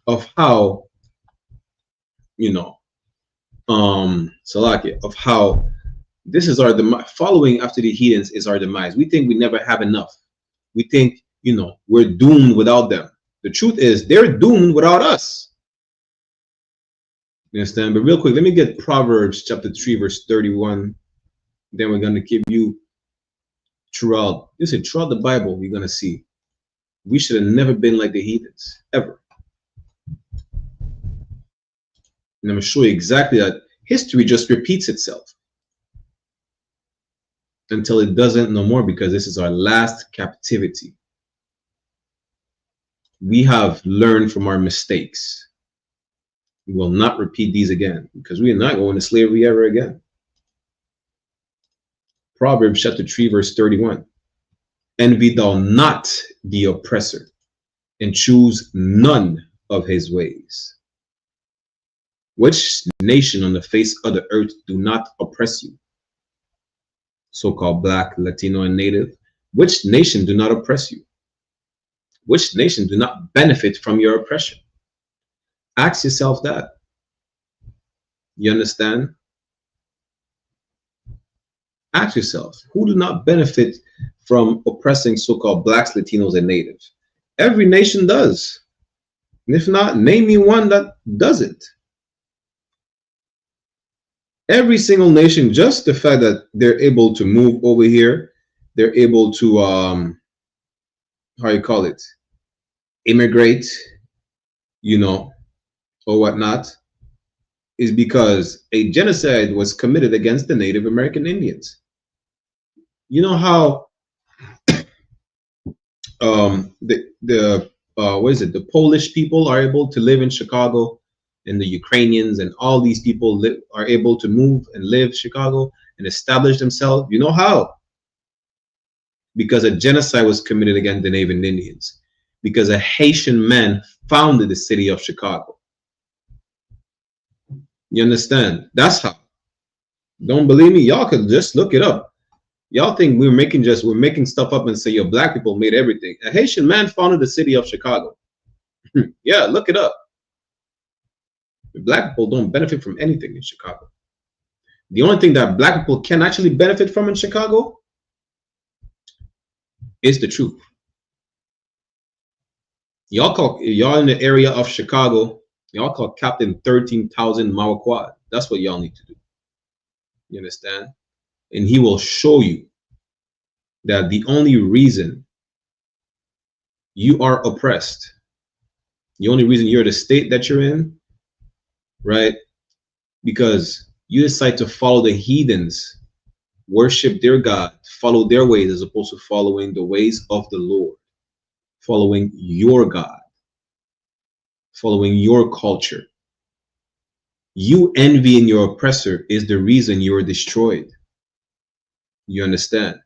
[SPEAKER 4] of how, you know, Salakia, of how this is our following after the heathens is our demise. We think we never have enough. We think, you know, we're doomed without them. The truth is they're doomed without us. You understand? But real quick, let me get Proverbs chapter 3 verse 31. Then we're gonna give you throughout the Bible, you're gonna see we should have never been like the heathens ever. And I'm gonna show you exactly that history just repeats itself until it doesn't no more, because this is our last captivity. We have learned from our mistakes. We will not repeat these again, because we are not going to slavery ever again. Proverbs chapter 3 verse 31. Envy thou not the oppressor, and choose none of his ways. Which nation on the face of the earth do not oppress you? So-called Black, Latino, and Native. Which nation do not oppress you? Which nation do not benefit from your oppression? Ask yourself that. You understand? Ask yourself, who do not benefit from oppressing so-called Blacks, Latinos, and Natives? Every nation does. And if not, name me one that doesn't. Every single nation, just the fact that they're able to move over here, they're able to, how you call it, immigrate, you know, or whatnot, is because a genocide was committed against the Native American Indians. You know how the Polish people are able to live in Chicago, and the Ukrainians and all these people are able to move and live Chicago and establish themselves? You know how? Because a genocide was committed against the Native Indians. Because a Haitian man founded the city of Chicago. You understand? That's how. Don't believe me? Y'all could just look it up. Y'all think we're making stuff up and say, yo, black people made everything. A Haitian man founded the city of Chicago. Yeah, look it up. Black people don't benefit from anything in Chicago. The only thing that black people can actually benefit from in Chicago is the truth. Y'all in the area of Chicago, y'all call Captain 13,000 Mawaquad. That's what y'all need to do. You understand? And he will show you that the only reason you are oppressed, the only reason you're the state that you're in, right? Because you decide to follow the heathens, worship their God, follow their ways as opposed to following the ways of the Lord, following your God, following your culture. You envying your oppressor is the reason you are destroyed. You understand?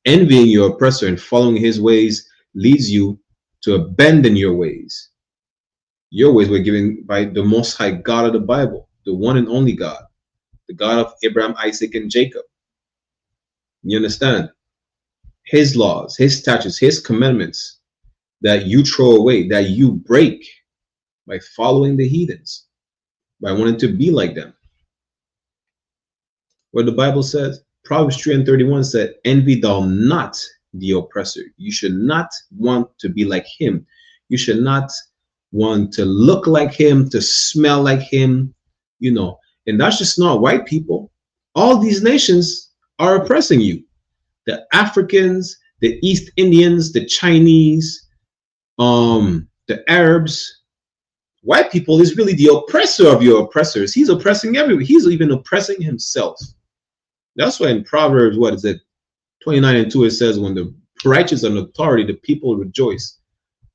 [SPEAKER 4] Envying your oppressor and following his ways leads you to abandon your ways. Your ways were given by the Most High God of the Bible, the one and only God, the God of Abraham, Isaac, and Jacob. You understand? His laws, his statutes, his commandments that you throw away, that you break by following the heathens, by wanting to be like them. What the Bible says, Proverbs 3:31 said, envy thou not the oppressor. You should not want to be like him. You should not want to look like him, to smell like him, you know. And that's just not white people. All these nations are oppressing you. The Africans, the East Indians, the Chinese, the Arabs. White people is really the oppressor of your oppressors. He's oppressing everyone. He's even oppressing himself. That's why in Proverbs, what is it, 29:2, it says, when the righteous are in authority, the people rejoice.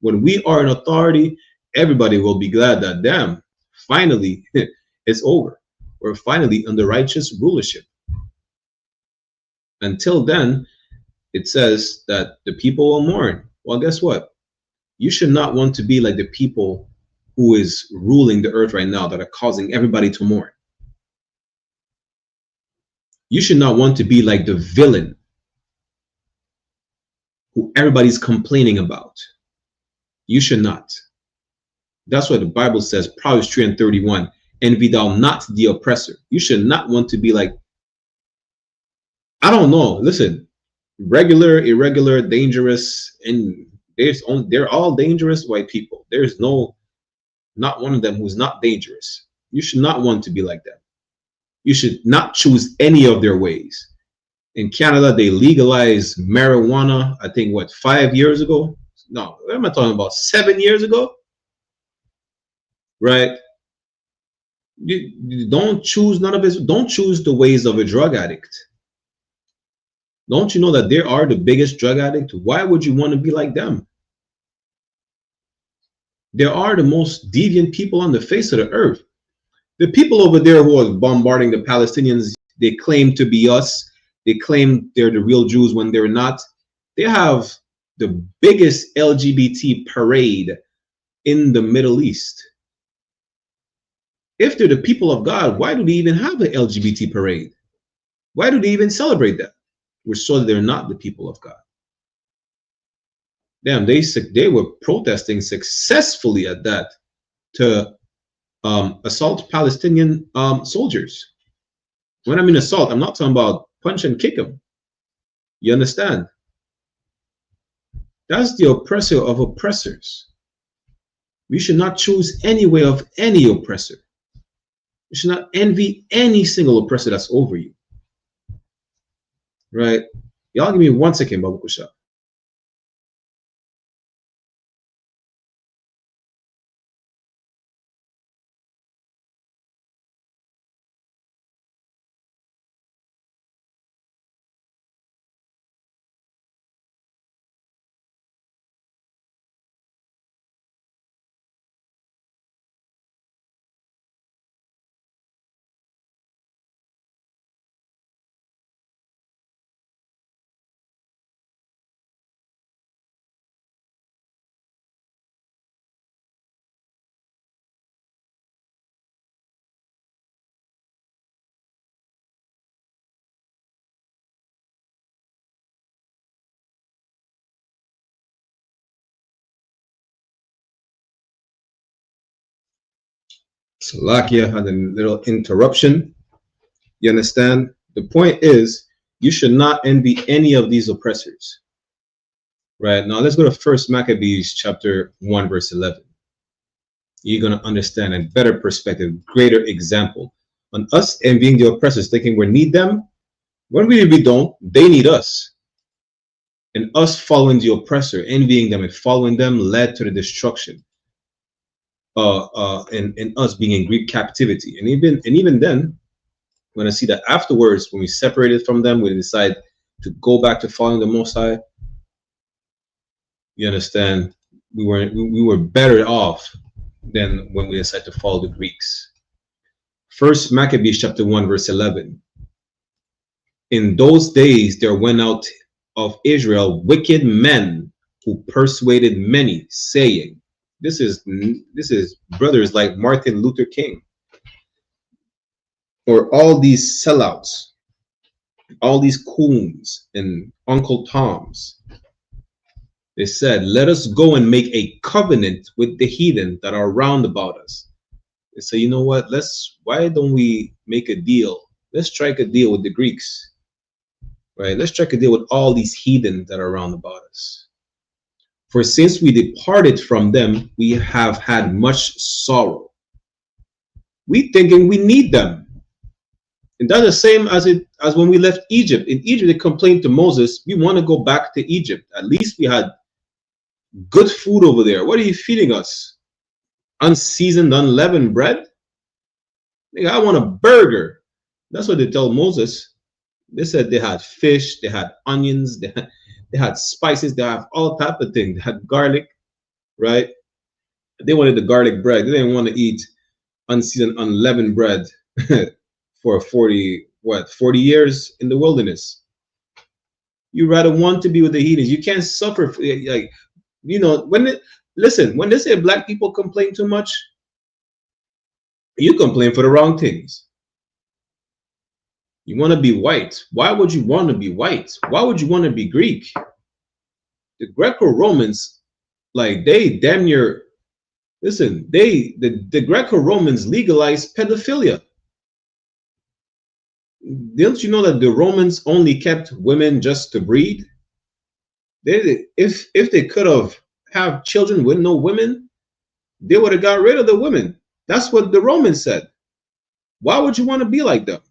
[SPEAKER 4] When we are in authority, everybody will be glad that, damn, finally, it's over. We're finally under righteous rulership. Until then, it says that the people will mourn. Well, guess what? You should not want to be like the people who is ruling the earth right now that are causing everybody to mourn. You should not want to be like the villain who everybody's complaining about. You should not. That's what the Bible says, Proverbs 3:31, envy thou not the oppressor. You should not want to be like, I don't know, listen, regular, irregular, dangerous, and they're all dangerous white people. There's not one of them who's not dangerous. You should not want to be like that. You should not choose any of their ways. In Canada, they legalized marijuana, I think, what, 5 years ago? No, what am I talking about? 7 years ago? Right? You don't choose none of it. Don't choose the ways of a drug addict. Don't you know that they are the biggest drug addict? Why would you want to be like them? They are the most deviant people on the face of the earth. The people over there who are bombarding the Palestinians, they claim to be us. They claim they're the real Jews when they're not. They have the biggest LGBT parade in the Middle East. If they're the people of God, why do they even have an LGBT parade? Why do they even celebrate that? We're sure that they're not the people of God. Damn, they were protesting successfully at that to assault Palestinian soldiers. When I mean assault, I'm not talking about punch and kick them. You understand? That's the oppressor of oppressors. We should not choose any way of any oppressor. You should not envy any single oppressor that's over you. Right? Y'all give me 1 second, Babu Kusha. Salakia had a little interruption. You understand? The point is, you should not envy any of these oppressors. Right? Now let's go to 1 Maccabees chapter 1, verse 11. You're going to understand a better perspective, greater example. On us envying the oppressors, thinking we need them, when we don't, they need us. And us following the oppressor, envying them and following them led to the destruction. And us being in Greek captivity. And even then, when I see that afterwards, when we separated from them, we decide to go back to following the Most High. You understand? We were better off than when we decided to follow the Greeks. 1 Maccabees chapter 1, verse 11. In those days there went out of Israel wicked men who persuaded many, saying, this is brothers like Martin Luther King, or all these sellouts, all these coons and Uncle Toms. They said, let us go and make a covenant with the heathen that are round about us. They say, you know what, why don't we make a deal? Let's strike a deal with the Greeks, right? Let's strike a deal with all these heathen that are round about us. For since we departed from them, we have had much sorrow. We thinking we need them. And that's the same as when we left Egypt. In Egypt, they complained to Moses, we want to go back to Egypt. At least we had good food over there. What are you feeding us? Unseasoned, unleavened bread? I want a burger. That's what they told Moses. They said they had fish, they had onions, they had spices, they have all type of things. They had garlic, right? They wanted the garlic bread. They didn't want to eat unseasoned, unleavened bread for 40 years in the wilderness. You rather want to be with the heathens. You can't suffer, like, you know, when they say black people complain too much, you complain for the wrong things. You want to be white. Why would you want to be white? Why would you want to be Greek? The Greco-Romans, like, they damn near, listen, the Greco-Romans legalized pedophilia. Didn't you know that the Romans only kept women just to breed? If they could have children with no women, they would have got rid of the women. That's what the Romans said. Why would you want to be like them?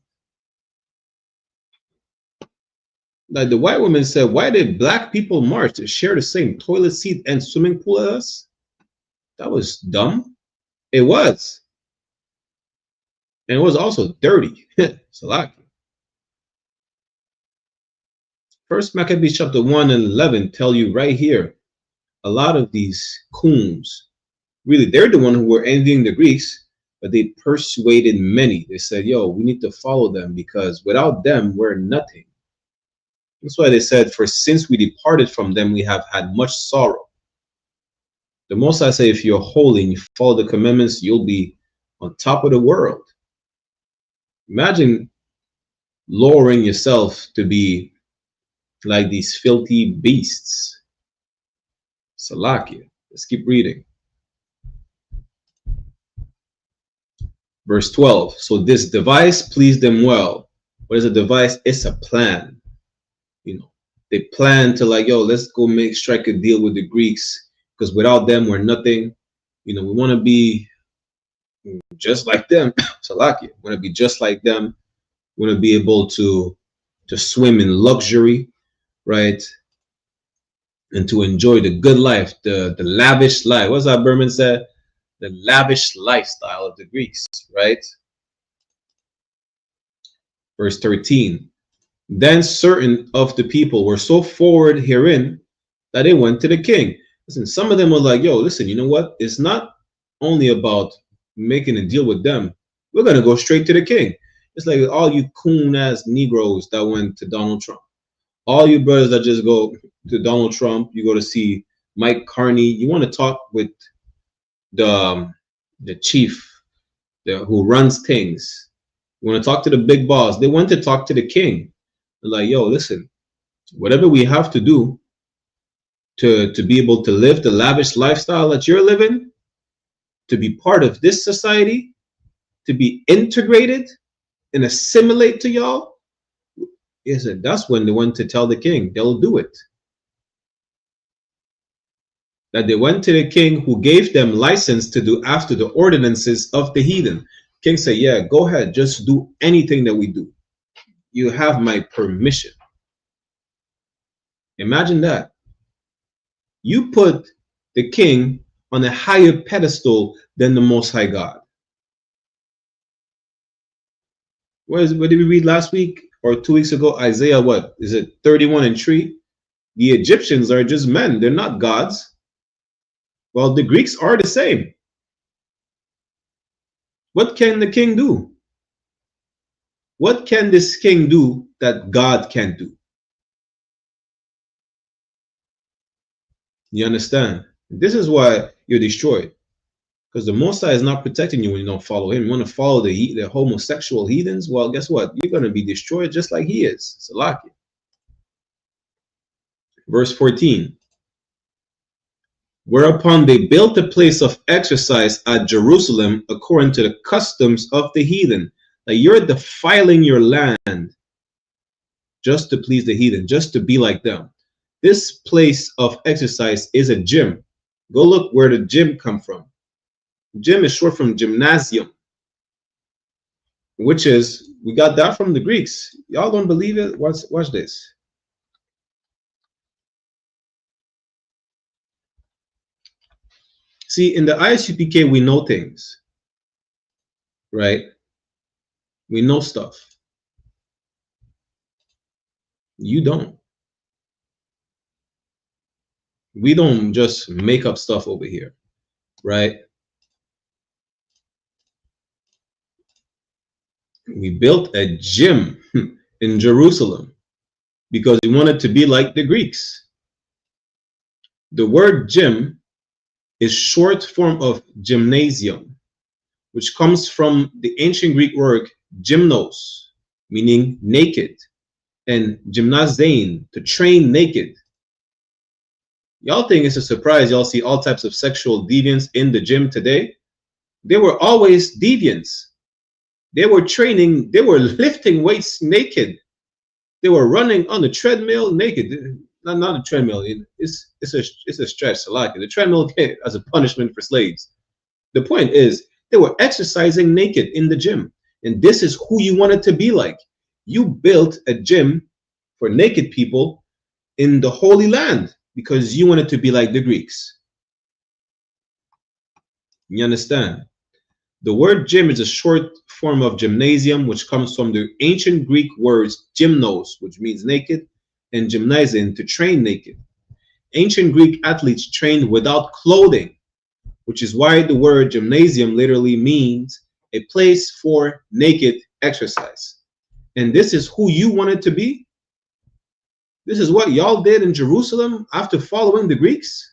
[SPEAKER 4] Like the white women said, why did black people march to share the same toilet seat and swimming pool as us? That was dumb. It was. And it was also dirty. Salaki. First Maccabees chapter 1 and 11 tell you right here, a lot of these coons, really, they're the one who were envying the Greeks, but they persuaded many. They said, yo, we need to follow them because without them, we're nothing. That's why they said, for since we departed from them, we have had much sorrow. The Most High say, if you're holy and you follow the commandments, you'll be on top of the world. Imagine lowering yourself to be like these filthy beasts. Salakia. Let's keep reading. Verse 12. So this device pleased them well. What is a device? It's a plan. You know, they plan to, like, yo, let's go strike a deal with the Greeks because without them we're nothing. You know, we want to be just like them. Salakia. We want to be just like them. We want to be able to swim in luxury, right? And to enjoy the good life, the lavish life. What's that Berman said? The lavish lifestyle of the Greeks, right? Verse 13. Then certain of the people were so forward herein that they went to the king. Listen, some of them were like, yo, listen, you know what? It's not only about making a deal with them. We're going to go straight to the king. It's like all you coon-ass Negroes that went to Donald Trump. All you brothers that just go to Donald Trump, you go to see Mike Carney. You want to talk with the chief who runs things. You want to talk to the big boss. They went to talk to the king. They're like, yo, listen, whatever we have to do to be able to live the lavish lifestyle that you're living, to be part of this society, to be integrated and assimilate to y'all, that's when they went to tell the king they'll do it. That they went to the king who gave them license to do after the ordinances of the heathen. King said, yeah, go ahead, just do anything that we do. You have my permission. Imagine that. You put the king on a higher pedestal than the Most High God. What did we read last week or 2 weeks ago? Isaiah, what is it, 31 and 3? The Egyptians are just men. They're not gods. Well, the Greeks are the same. What can the king do? What can this king do that God can do? You understand? This is why you're destroyed. Because the Most High is not protecting you when you don't follow him. You want to follow the homosexual heathens? Well, guess what? You're going to be destroyed just like he is. Salaki. Verse 14. Whereupon they built a place of exercise at Jerusalem according to the customs of the heathen. Like you're defiling your land just to please the heathen, just to be like them. This place of exercise is a gym. Go look where the gym come from. Gym is short from gymnasium, which is, we got that from the Greeks. Y'all don't believe it? Watch this. See, in the I.S.U.P.K, we know things, right? We know stuff. You don't. We don't just make up stuff over here, right? We built a gym in Jerusalem because we wanted to be like the Greeks. The word gym is short form of gymnasium, which comes from the ancient Greek word gymnos, meaning naked, and gymnazein, to train naked. Y'all think it's a surprise y'all see all types of sexual deviants in the gym today? They were always deviants. They were training, they were lifting weights naked. They were running on the treadmill naked. Not a treadmill, it's a stretch, Salaki. The treadmill as a punishment for slaves. The point is, they were exercising naked in the gym. And this is who you wanted to be like. You built a gym for naked people in the Holy Land because you wanted to be like the Greeks. You understand? The word gym is a short form of gymnasium, which comes from the ancient Greek words gymnos, which means naked, and gymnazein, to train naked. Ancient Greek athletes trained without clothing, which is why the word gymnasium literally means a place for naked exercise. And this is who you wanted to be? This is what y'all did in Jerusalem after following the Greeks?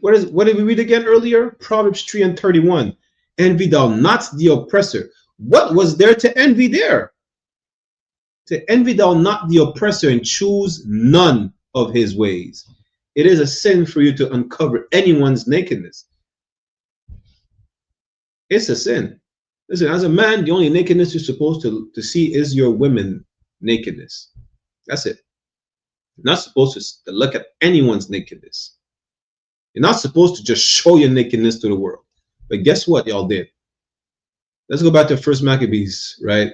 [SPEAKER 4] What did we read again earlier? Proverbs 3:31. Envy thou not the oppressor. What was there to envy there? To envy thou not the oppressor and choose none of his ways. It is a sin for you to uncover anyone's nakedness. It's a sin. Listen, as a man, the only nakedness you're supposed to see is your women nakedness. That's it. You're not supposed to look at anyone's nakedness. You're not supposed to just show your nakedness to the world. But guess what y'all did? Let's go back to 1 Maccabees, right?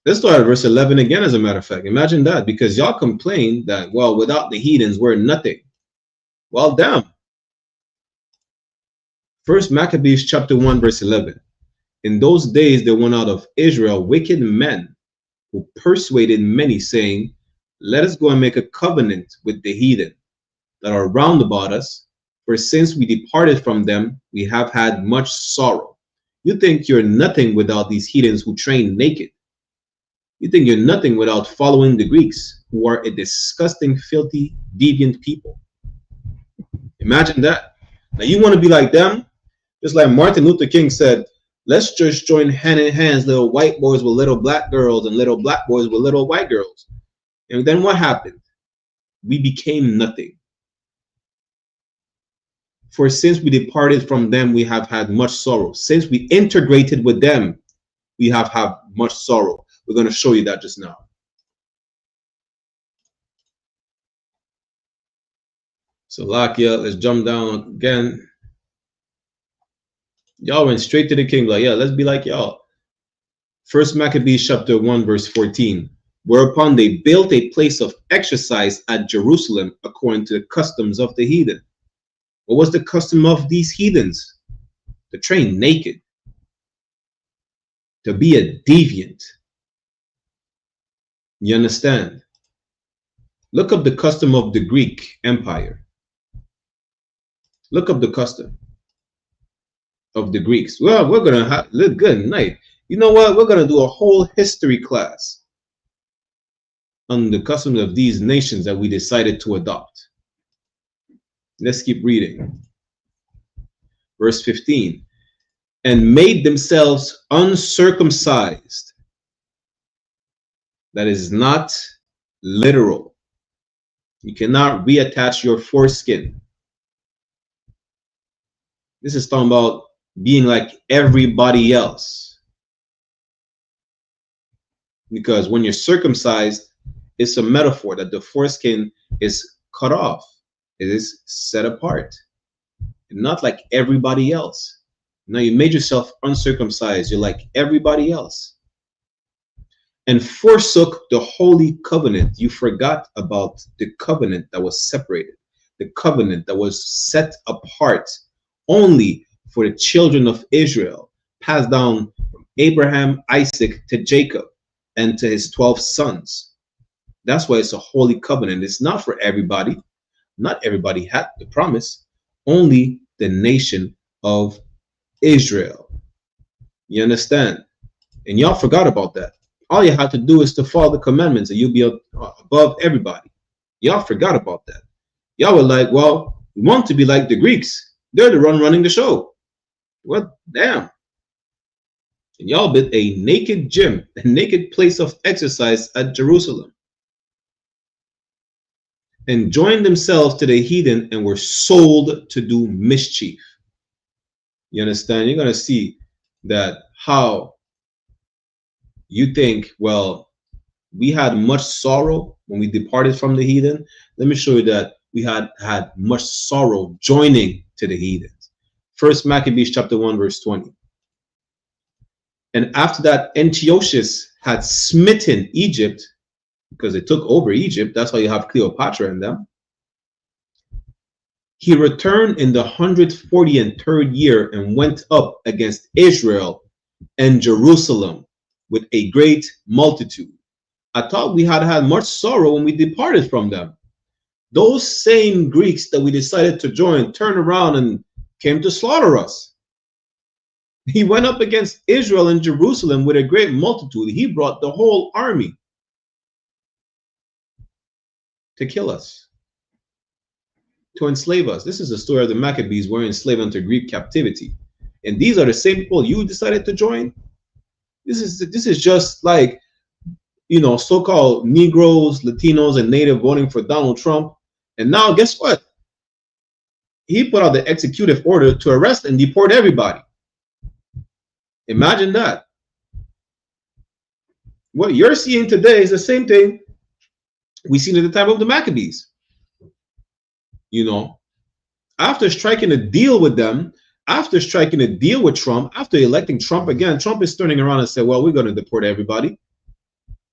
[SPEAKER 4] Let's start at verse 11 again, as a matter of fact. Imagine that, because y'all complain that, well, without the heathens, we're nothing. Well, damn. 1 Maccabees chapter 1, verse 11. In those days there went out of Israel wicked men who persuaded many, saying, let us go and make a covenant with the heathen that are round about us, for since we departed from them, we have had much sorrow. You think you're nothing without these heathens who train naked. You think you're nothing without following the Greeks, who are a disgusting, filthy, deviant people. Imagine that. Now you want to be like them, just like Martin Luther King said, let's just join hand in hands, little white boys with little black girls and little black boys with little white girls. And then what happened? We became nothing. For since we departed from them, we have had much sorrow. Since we integrated with them, we have had much sorrow. We're going to show you that just now. So Lakia, let's jump down again. Y'all went straight to the king, like, yeah, let's be like y'all. 1 Maccabees chapter 1, verse 14. Whereupon they built a place of exercise at Jerusalem according to the customs of the heathen. What was the custom of these heathens? To train naked. To be a deviant. You understand? Look up the custom of the Greek Empire. Look up the custom of the Greeks. Well, we're going to have, good night. You know what? We're going to do a whole history class on the customs of these nations that we decided to adopt. Let's keep reading. Verse 15. And made themselves uncircumcised. That is not literal. You cannot reattach your foreskin. This is talking about being like everybody else. Because when you're circumcised, it's a metaphor that the foreskin is cut off. It is set apart. Not like everybody else. Now you made yourself uncircumcised. You're like everybody else. And forsook the holy covenant. You forgot about the covenant that was separated. The covenant that was set apart only for the children of Israel, passed down from Abraham, Isaac to Jacob, and to his 12 sons. That's why it's a holy covenant. It's not for everybody. Not everybody had the promise. Only the nation of Israel. You understand? And y'all forgot about that. All you have to do is to follow the commandments and you'll be above everybody. Y'all forgot about that. Y'all were like, well, we want to be like the Greeks. They're the one running the show. Well, damn. And y'all built a naked gym, a naked place of exercise at Jerusalem. And joined themselves to the heathen and were sold to do mischief. You understand? You're going to see that how you think, well, we had much sorrow when we departed from the heathen. Let me show you that we had much sorrow joining to the heathens. First Maccabees chapter 1 verse 20. And after that, Antiochus had smitten Egypt, because they took over Egypt. That's why you have Cleopatra in them. He returned in the 143rd year and went up against Israel and Jerusalem with a great multitude. I thought we had much sorrow when we departed from them. Those same Greeks that we decided to join turned around and came to slaughter us. He went up against Israel and Jerusalem with a great multitude. He brought the whole army to kill us, to enslave us. This is the story of the Maccabees were enslaved into Greek captivity. And these are the same people you decided to join. This is just like, you know, so-called Negroes, Latinos, and Native voting for Donald Trump. And now guess what? He put out the executive order to arrest and deport everybody. Imagine that. What you're seeing today is the same thing we seen at the time of the Maccabees. You know, after striking a deal with them, after striking a deal with Trump, after electing Trump again, Trump is turning around and saying, well, we're going to deport everybody.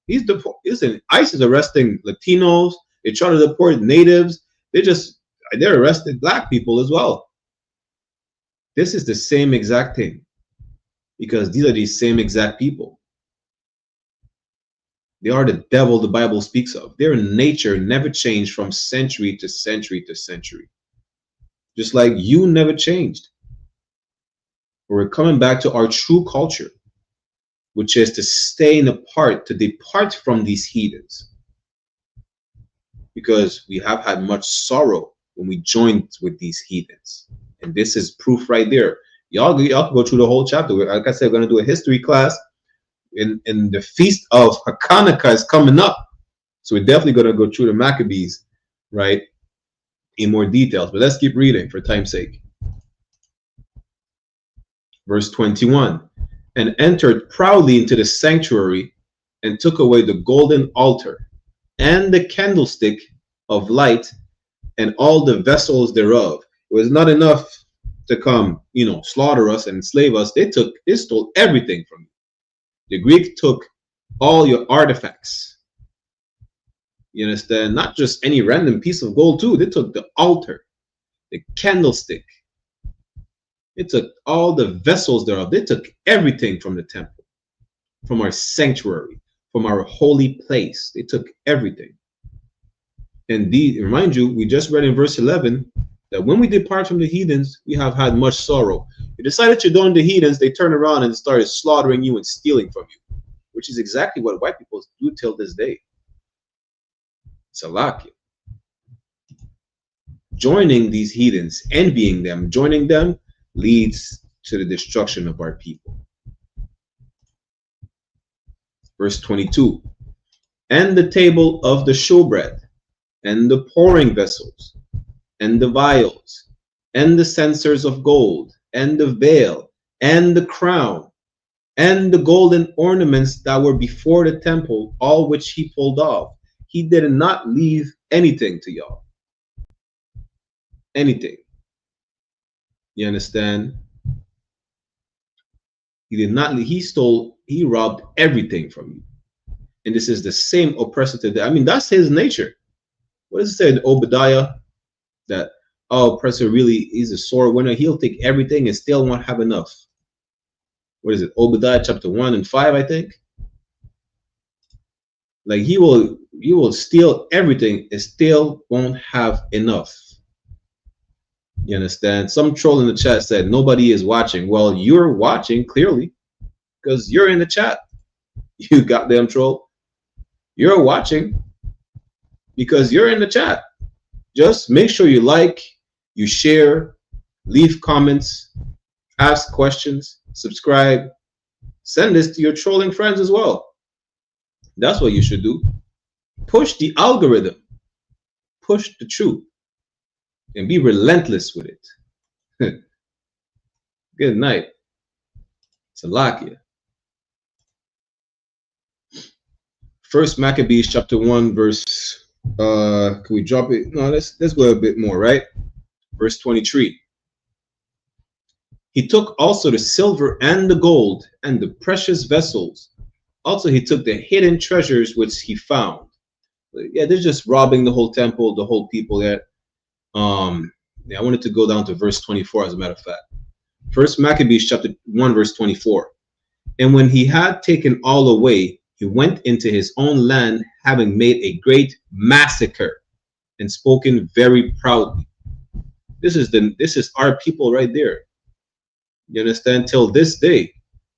[SPEAKER 4] ICE is arresting Latinos. They try to deport natives. They're arresting black people as well. This is the same exact thing, because these are the same exact people. They are the devil the Bible speaks of. Their nature never changed from century to century to century. Just like you never changed. We're coming back to our true culture, which is to stay apart, to depart from these heathens. Because we have had much sorrow when we joined with these heathens. And this is proof right there. Y'all can go through the whole chapter. Like I said, we're going to do a history class. In the feast of Hanukkah is coming up. So we're definitely going to go through the Maccabees, right, in more details. But let's keep reading for time's sake. Verse 21. And entered proudly into the sanctuary and took away the golden altar and the candlestick of light and all the vessels thereof. It was not enough to come, you know, slaughter us and enslave us. They stole everything from you. The Greek took all your artifacts. You understand? Not just any random piece of gold too. They took the altar, the candlestick. They took all the vessels thereof. They took everything from the temple, from our sanctuary, from our holy place. They took everything. And remind you, we just read in verse 11 that when we depart from the heathens, we have had much sorrow. You decided to join the heathens, they turned around and started slaughtering you and stealing from you, which is exactly what white people do till this day. Salakia. Joining these heathens, envying them, joining them, leads to the destruction of our people. Verse 22. And the table of the showbread, and the pouring vessels, and the vials, and the censers of gold, and the veil, and the crown, and the golden ornaments that were before the temple, all which he pulled off. He did not leave anything to y'all. Anything. You understand? He did not, he stole, he robbed everything from you. And this is the same oppressor today. I mean, that's his nature. What does it say in Obadiah? That, oh, oppressor really is a sore winner. He'll take everything and still won't have enough. What is it? Obadiah chapter 1 and 5, I think. Like he will steal everything and still won't have enough. You understand? Some troll in the chat said nobody is watching. Well, you're watching clearly because you're in the chat. You goddamn troll. You're watching because you're in the chat. Just make sure you like, you share, leave comments, ask questions, subscribe, send this to your trolling friends as well. That's what you should do. Push the algorithm. Push the truth. And be relentless with it. Good night. Salakia. First Maccabees chapter 1 verse can we drop it? No, let's go a bit more, right? Verse 23. He took also the silver and the gold and the precious vessels. Also he took the hidden treasures which he found. Yeah, they're just robbing the whole temple, the whole people there. Yeah, I wanted to go down to verse 24 as a matter of fact. First Maccabees chapter 1 verse 24. And when he had taken all away, he went into his own land, having made a great massacre and spoken very proudly. This is our people right there. You understand? Till this day,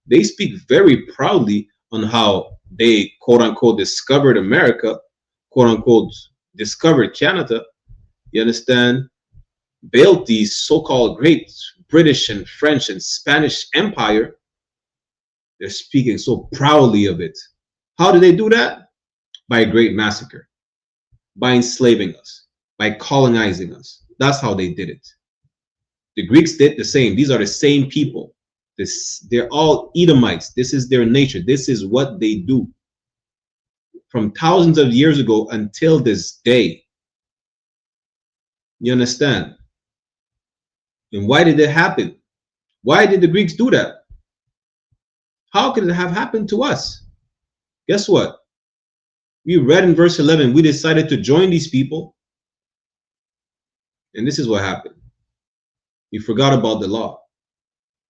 [SPEAKER 4] they speak very proudly on how they quote unquote discovered America, quote unquote discovered Canada. You understand? Built these so-called great British and French and Spanish empire. They're speaking so proudly of it. How did they do that? By a great massacre, by enslaving us, by colonizing us. That's how they did it. The Greeks did the same. These are the same people. They're all Edomites. This is their nature. This is what they do. From thousands of years ago until this day. You understand? And why did it happen? Why did the Greeks do that? How could it have happened to us? Guess what? We read in verse 11, we decided to join these people. And this is what happened. We forgot about the law.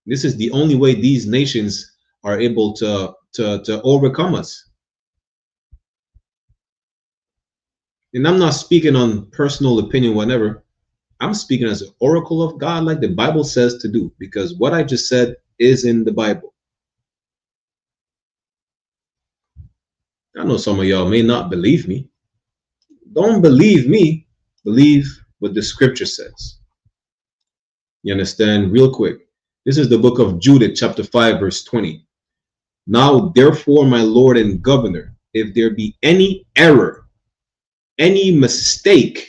[SPEAKER 4] This is the only way these nations are able to overcome us. And I'm not speaking on personal opinion, whatever. I'm speaking as an oracle of God, like the Bible says to do, because what I just said is in the Bible. I know some of y'all may not believe me. Don't believe me. Believe what the scripture says. You understand? Real quick. This is the book of Judith, chapter 5, verse 20. Now, therefore, my Lord and Governor, if there be any error, any mistake,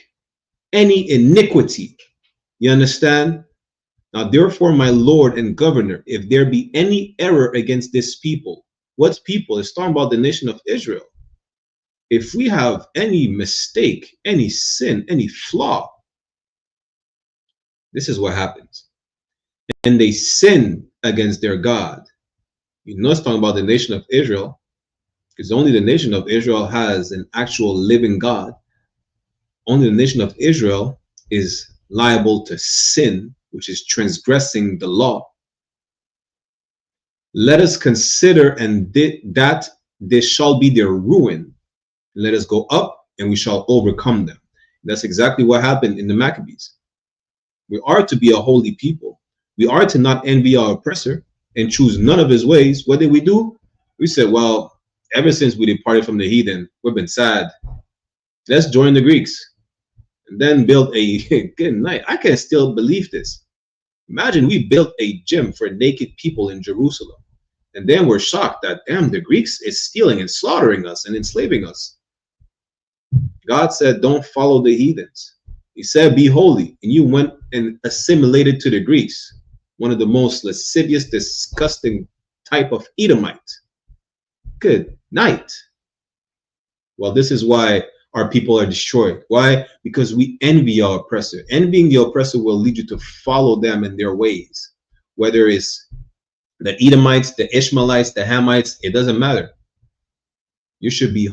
[SPEAKER 4] any iniquity, you understand? Now, therefore, my Lord and Governor, if there be any error against this people, what people? It's talking about the nation of Israel. If we have any mistake, any sin, any flaw, this is what happens. And they sin against their God. You know, it's talking about the nation of Israel, because only the nation of Israel has an actual living God. Only the nation of Israel is liable to sin, which is transgressing the law. Let us consider, and that this shall be their ruin. Let us go up, and we shall overcome them. That's exactly what happened in the Maccabees. We are to be a holy people. We are to not envy our oppressor and choose none of his ways. What did we do? We said, well, ever since we departed from the heathen, we've been sad. Let's join the Greeks. And then build a good night. I can still believe this. Imagine we built a gym for naked people in Jerusalem. And then we're shocked that, damn, the Greeks is stealing and slaughtering us and enslaving us. God said, don't follow the heathens. He said, be holy. And you went and assimilated to the Greeks. One of the most lascivious, disgusting type of Edomite. Good night. Well, this is why our people are destroyed. Why? Because we envy our oppressor. Envying the oppressor will lead you to follow them in their ways. Whether it's the Edomites, the Ishmaelites, the Hamites, it doesn't matter. You should be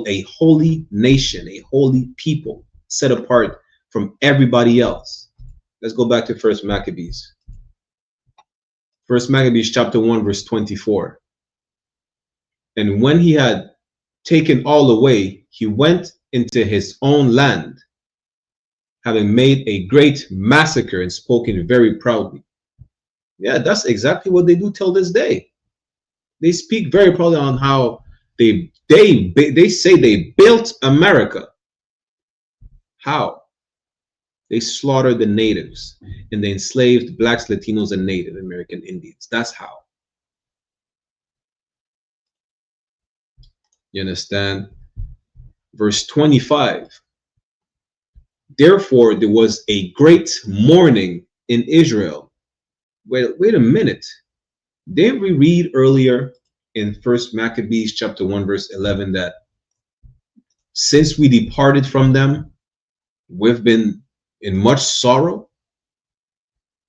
[SPEAKER 4] a holy nation, a holy people, set apart from everybody else. Let's go back to 1 Maccabees. 1 Maccabees chapter 1, verse 24. And when he had taken all away, he went into his own land, having made a great massacre and spoken very proudly. Yeah, that's exactly what they do till this day. They speak very proudly on how they say they built America. How? They slaughtered the natives and they enslaved blacks, Latinos, and Native American Indians. That's how. You understand? Verse 25. Therefore, there was a great mourning in Israel. Wait a minute. Didn't we read earlier in 1 Maccabees chapter 1, verse 11, that since we departed from them, we've been in much sorrow?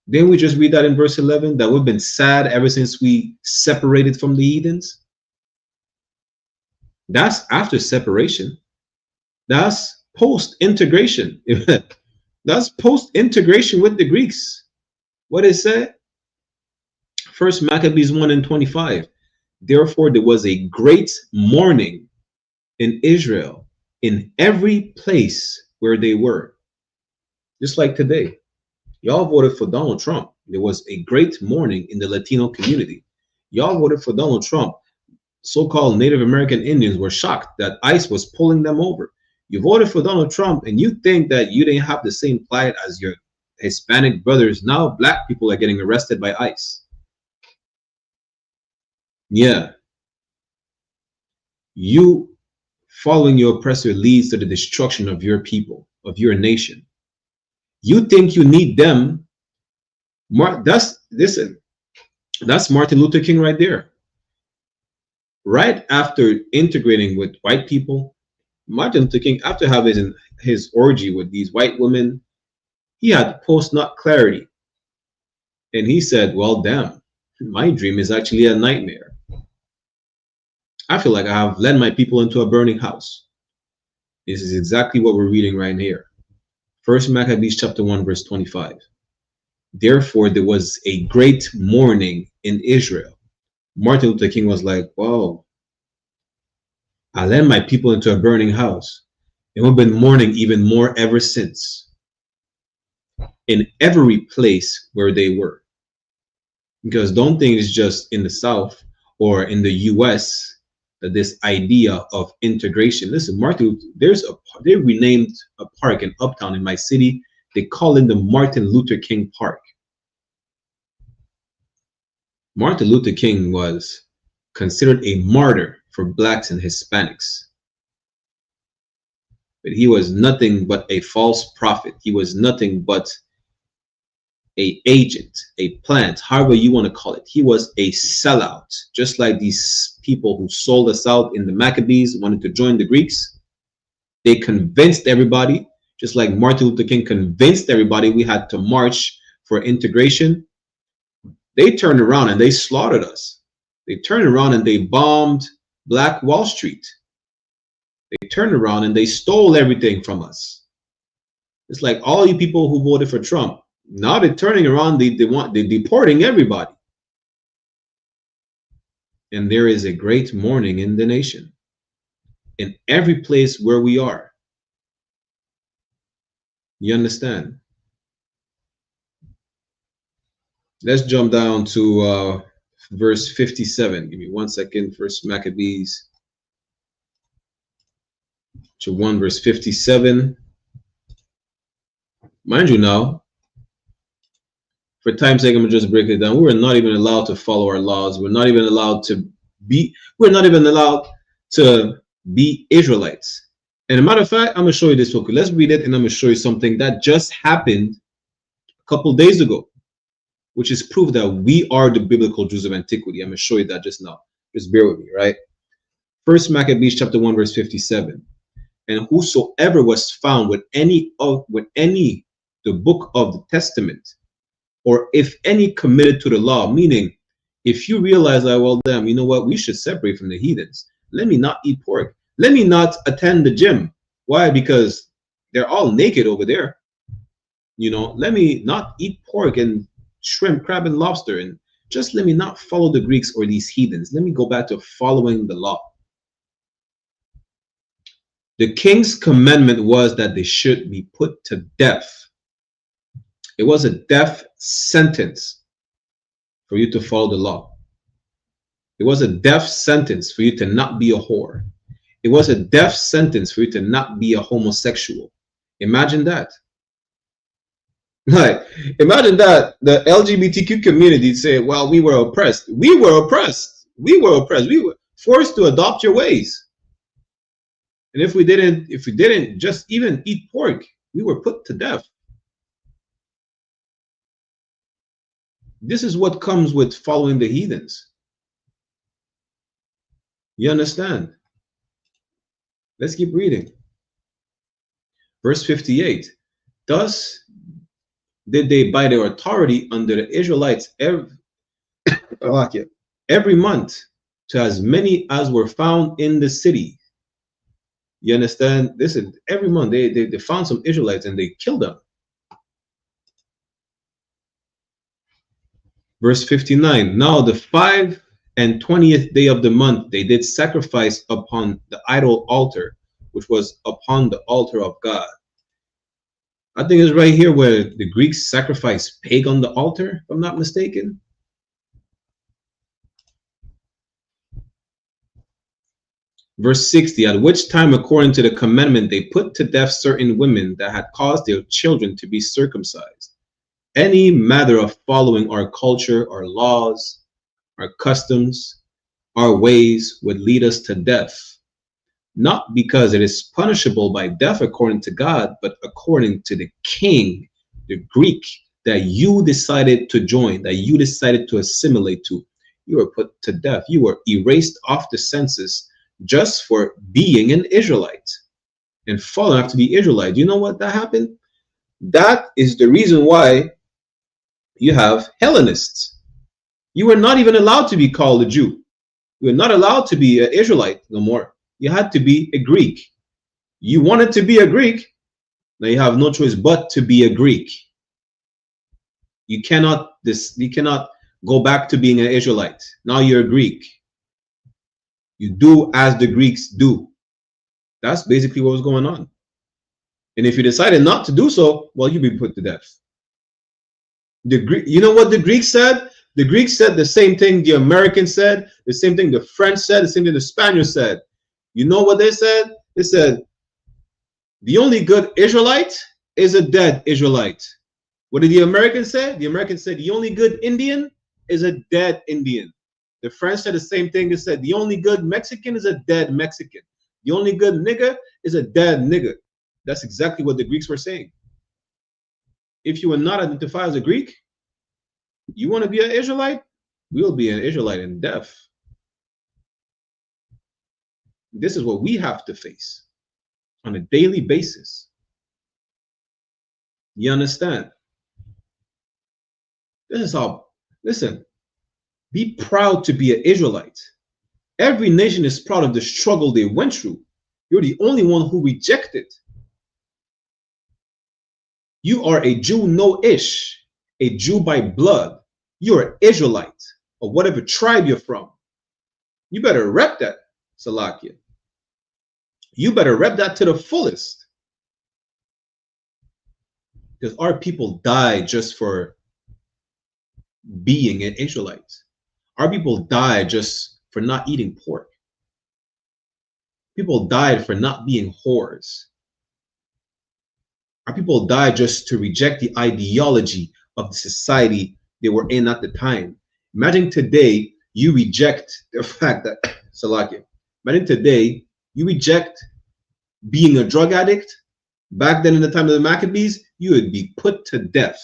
[SPEAKER 4] Didn't we just read that in verse 11, that we've been sad ever since we separated from the heathens? That's after separation. That's post-integration. That's post-integration with the Greeks. What it said? 1 Maccabees 1 and 25. Therefore, there was a great mourning in Israel in every place where they were. Just like today. Y'all voted for Donald Trump. There was a great mourning in the Latino community. Y'all voted for Donald Trump. So-called Native American Indians were shocked that ICE was pulling them over. You voted for Donald Trump and you think that you didn't have the same plight as your Hispanic brothers. Now black people are getting arrested by ICE. Yeah. You following your oppressor leads to the destruction of your people, of your nation. You think you need them. That's Martin Luther King right there. Right after integrating with white people, Martin Luther King, after having his orgy with these white women, he had post-nut clarity. And he said, well, damn, my dream is actually a nightmare. I feel like I have led my people into a burning house. This is exactly what we're reading right here. 1 Maccabees chapter 1, verse 25. Therefore, there was a great mourning in Israel. Martin Luther King was like, whoa, I led my people into a burning house. And we've been mourning even more ever since. In every place where they were. Because don't think it's just in the South or in the US that this idea of integration. Listen, Martin, they renamed a park in Uptown in my city. They call it the Martin Luther King Park. Martin Luther King was considered a martyr for blacks and Hispanics. But he was nothing but a false prophet. He was nothing but an agent, a plant, however you want to call it. He was a sellout, just like these people who sold us out in the Maccabees, wanted to join the Greeks. They convinced everybody, just like Martin Luther King convinced everybody we had to march for integration. They turned around and they slaughtered us. They turned around and they bombed Black Wall Street. They turned around and they stole everything from us. It's like all you people who voted for Trump, now they're turning around, they're deporting everybody. And there is a great mourning in the nation, in every place where we are. You understand? Let's jump down to verse 57. Give me 1 second. First Maccabees to 1 verse 57. Mind you now, for time's sake, I'm gonna just break it down. We're not even allowed to follow our laws. We're not even allowed to be Israelites. And a matter of fact, I'm gonna show you this. Okay, let's read it, and I'm gonna show you something that just happened a couple days ago, which is proof that we are the biblical Jews of antiquity. I'm gonna show you that just now. Just bear with me, right? First Maccabees chapter 1 verse 57. And whosoever was found with any the book of the testament, or if any committed to the law, meaning if you realize that, well, damn, you know what, we should separate from the heathens. Let me not eat pork. Let me not attend the gym. Why? Because they're all naked over there. You know, let me not eat pork and shrimp, crab, and lobster, and just let me not follow the Greeks or these heathens. Let me go back to following the law. The king's commandment was that they should be put to death. It was a death sentence for you to follow the law. It was a death sentence for you to not be a whore. It was a death sentence for you to not be a homosexual. Imagine that. Like, imagine that the LGBTQ community say, well, we were oppressed. We were oppressed. We were oppressed. We were forced to adopt your ways. And if we didn't just even eat pork, we were put to death. This is what comes with following the heathens. You understand? Let's keep reading. Verse 58. Thus did they by their authority under the Israelites every month to as many as were found in the city. You understand? Listen, every month they found some Israelites and they killed them. Verse 59. Now the 25th day of the month they did sacrifice upon the idol altar, which was upon the altar of God. I think it's right here where the Greeks sacrificed pig on the altar, if I'm not mistaken. Verse 60, at which time, according to the commandment, they put to death certain women that had caused their children to be circumcised. Any matter of following our culture, our laws, our customs, our ways would lead us to death. Not because it is punishable by death according to God, but according to the king, the Greek, that you decided to join, that you decided to assimilate to. You were put to death. You were erased off the census just for being an Israelite and following after the Israelite. You know what that happened? That is the reason why you have Hellenists. You were not even allowed to be called a Jew. You were not allowed to be an Israelite no more. You had to be a Greek. You wanted to be a Greek. Now you have no choice but to be a Greek. You cannot go back to being an Israelite. Now you're a Greek. You do as the Greeks do. That's basically what was going on. And if you decided not to do so, well, you'll be put to death. You know what the Greeks said? The Greeks said the same thing the Americans said, the same thing the French said, the same thing the Spaniards said. You know what they said? They said, the only good Israelite is a dead Israelite. What did the Americans say? The Americans said, the only good Indian is a dead Indian. The French said the same thing. They said, the only good Mexican is a dead Mexican. The only good nigger is a dead nigger. That's exactly what the Greeks were saying. If you will not identify as a Greek, you want to be an Israelite? We'll be an Israelite in death. This is what we have to face on a daily basis. You understand? This is how, listen, be proud to be an Israelite. Every nation is proud of the struggle they went through. You're the only one who rejected. You are a Jew, no ish, a Jew by blood. You're an Israelite of whatever tribe you're from. You better rep that, Salakia. You better rep that to the fullest. Because our people die just for being an Israelite. Our people die just for not eating pork. People died for not being whores. Our people died just to reject the ideology of the society they were in at the time. Imagine today you reject the fact that, Salakia, imagine today you reject being a drug addict. Back then in the time of the Maccabees, you would be put to death.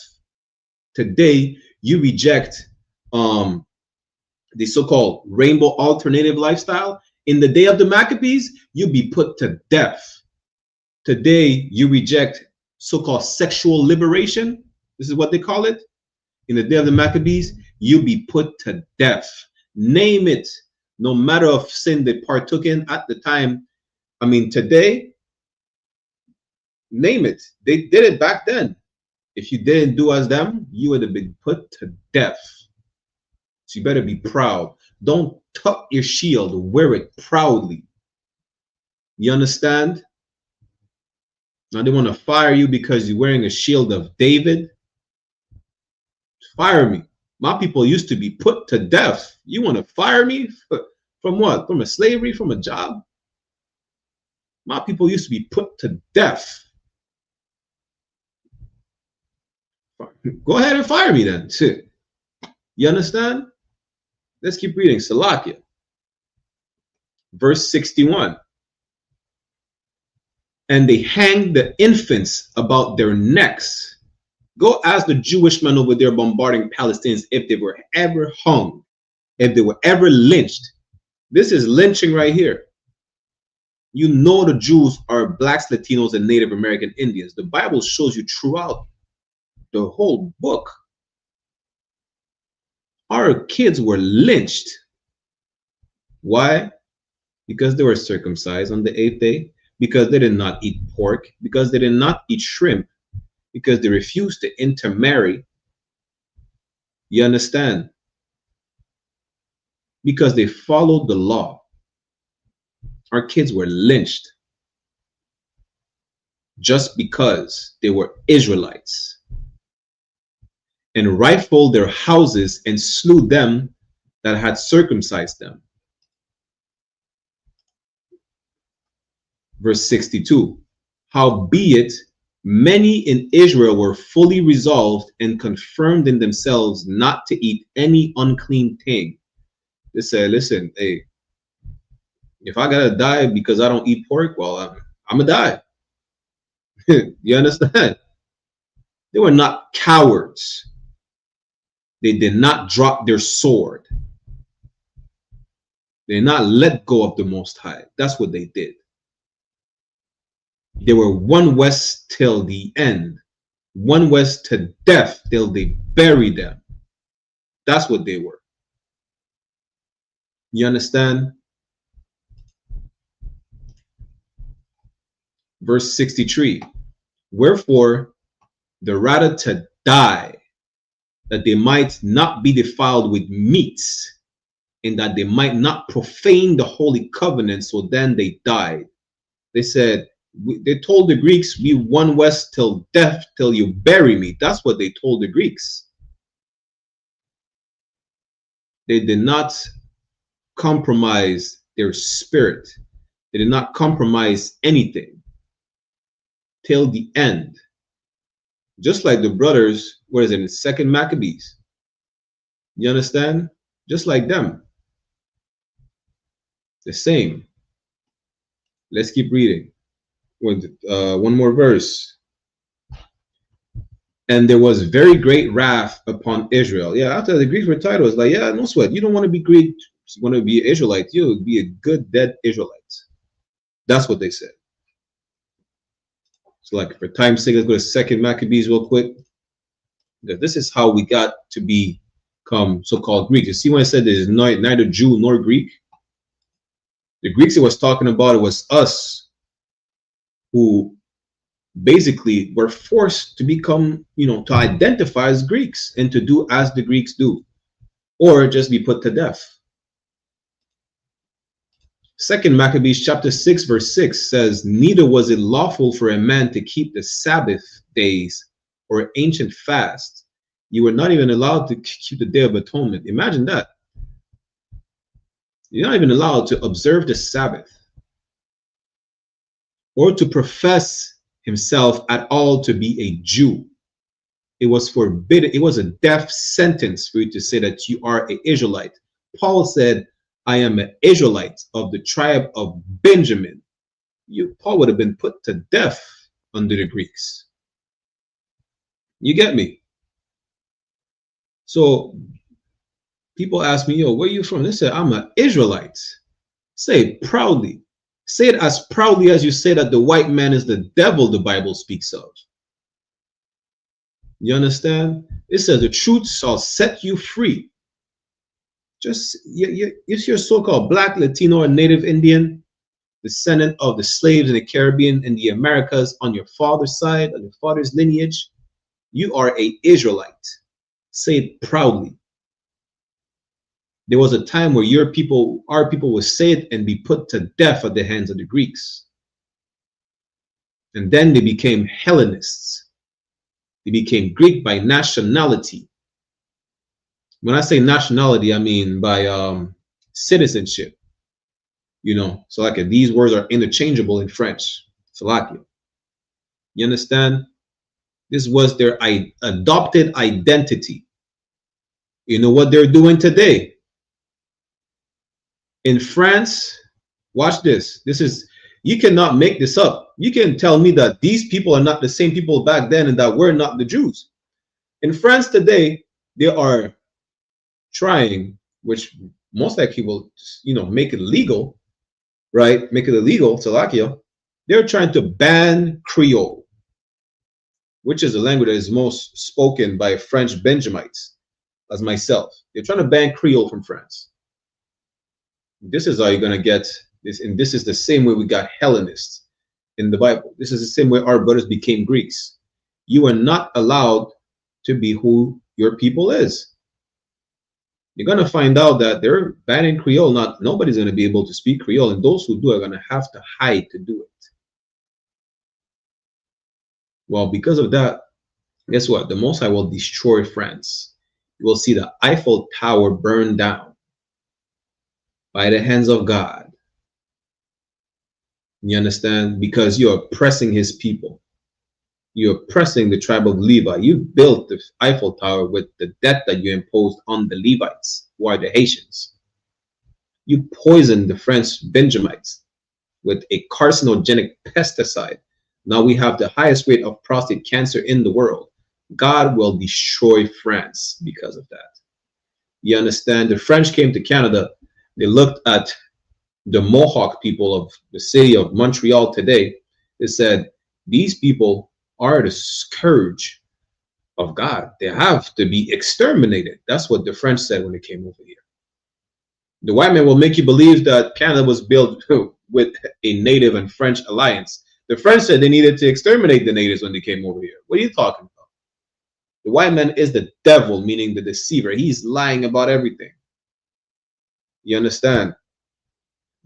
[SPEAKER 4] Today, you reject the so-called rainbow alternative lifestyle. In the day of the Maccabees, you'd be put to death. Today, you reject so-called sexual liberation. This is what they call it. In the day of the Maccabees, you'll be put to death. Name it, no matter of sin they partook in at the time. I mean, today, name it. They did it back then. If you didn't do as them, you would have been put to death. So you better be proud. Don't tuck your shield. Wear it proudly. You understand? Now they want to fire you because you're wearing a shield of David. Fire me. My people used to be put to death. You want to fire me? From what? From a slavery? From a job? My people used to be put to death. Go ahead and fire me then. Shit. You understand? Let's keep reading. Salakia. Verse 61. And they hanged the infants about their necks. Go ask the Jewish men over there bombarding Palestinians if they were ever hung, if they were ever lynched. This is lynching right here. You know the Jews are blacks, Latinos, and Native American Indians. The Bible shows you throughout the whole book. Our kids were lynched. Why? Because they were circumcised on the 8th day, because they did not eat pork, because they did not eat shrimp, because they refused to intermarry. You understand? Because they followed the law. Our kids were lynched just because they were Israelites, and rifled their houses and slew them that had circumcised them. Verse 62, howbeit many in Israel were fully resolved and confirmed in themselves not to eat any unclean thing. They said, listen, hey, if I gotta die because I don't eat pork, well, I'm gonna die. You understand? They were not cowards. They did not drop their sword. They did not let go of the Most High. That's what they did. They were one west till the end. One west to death till they buried them. That's what they were. You understand? Verse 63. Wherefore, the rather to die, that they might not be defiled with meats, and that they might not profane the holy covenant. So then they died. They said, they told the Greeks, we one west till death, till you bury me. That's what they told the Greeks. They did not compromise their spirit. They did not compromise anything till the end. Just like the brothers, what is it, in 2nd Maccabees? You understand? Just like them. The same. Let's keep reading. With one more verse. And there was very great wrath upon Israel. Yeah, after the Greeks were tired, it was like, yeah, no sweat. You don't want to be Greek, you want to be Israelite. You would be a good dead Israelite. That's what they said. So, like, for time's sake, let's go to 2nd Maccabees real quick. This is how we got to become so-called Greek. You see when I said there's neither Jew nor Greek? The Greeks it was talking about, it was us who basically were forced to become, to identify as Greeks and to do as the Greeks do, or just be put to death. 2nd Maccabees chapter 6 verse 6 says, neither was it lawful for a man to keep the Sabbath days or ancient fast. You were not even allowed to keep the Day of Atonement. Imagine that. You're not even allowed to observe the Sabbath. or to profess himself at all to be a Jew. It was forbidden. It was a death sentence for you to say that you are an Israelite. Paul said, I am an Israelite of the tribe of Benjamin. Paul would have been put to death under the Greeks. You get me? So people ask me, yo, where you from? They say, I'm an Israelite. Say it proudly. Say it as proudly as you say that the white man is the devil the Bible speaks of. You understand? It says the truth shall set you free. Just, if you're so-called black, Latino, or Native Indian, descendant of the slaves in the Caribbean and the Americas on your father's side, on your father's lineage, you are an Israelite. Say it proudly. There was a time where our people would say it and be put to death at the hands of the Greeks. And then they became Hellenists. They became Greek by nationality. When I say nationality, I mean by citizenship. You know, so like these words are interchangeable in French. Slovakia. You understand? This was their adopted identity. You know what they're doing today? In France, watch this. You cannot make this up. You can tell me that these people are not the same people back then and that we're not the Jews. In France today, they are trying, which most likely will, make it legal, right? Make it illegal, Slovakia. They're trying to ban Creole, which is a language that is most spoken by French Benjamites, as myself. They're trying to ban Creole from France. This is how you're going to get this. And this is the same way we got Hellenists in the Bible. This is the same way our brothers became Greeks. You are not allowed to be who your people is. You're going to find out that they're banning Creole. Nobody's going to be able to speak Creole. And those who do are going to have to hide to do it. Well, because of that, guess what? The Most High will destroy France. You will see the Eiffel Tower burn down by the hands of God. You understand? Because you're oppressing his people. You're oppressing the tribe of Levi. You built the Eiffel Tower with the debt that you imposed on the Levites, who are the Haitians. You poisoned the French Benjamites with a carcinogenic pesticide. Now we have the highest rate of prostate cancer in the world. God will destroy France because of that. You understand? The French came to Canada. They looked at the Mohawk people of the city of Montreal today. They said, these people are the scourge of God. They have to be exterminated. That's what the French said when they came over here. The white man will make you believe that Canada was built with a native and French alliance. The French said they needed to exterminate the natives when they came over here. What are you talking about? The white man is the devil, meaning the deceiver. He's lying about everything. You understand?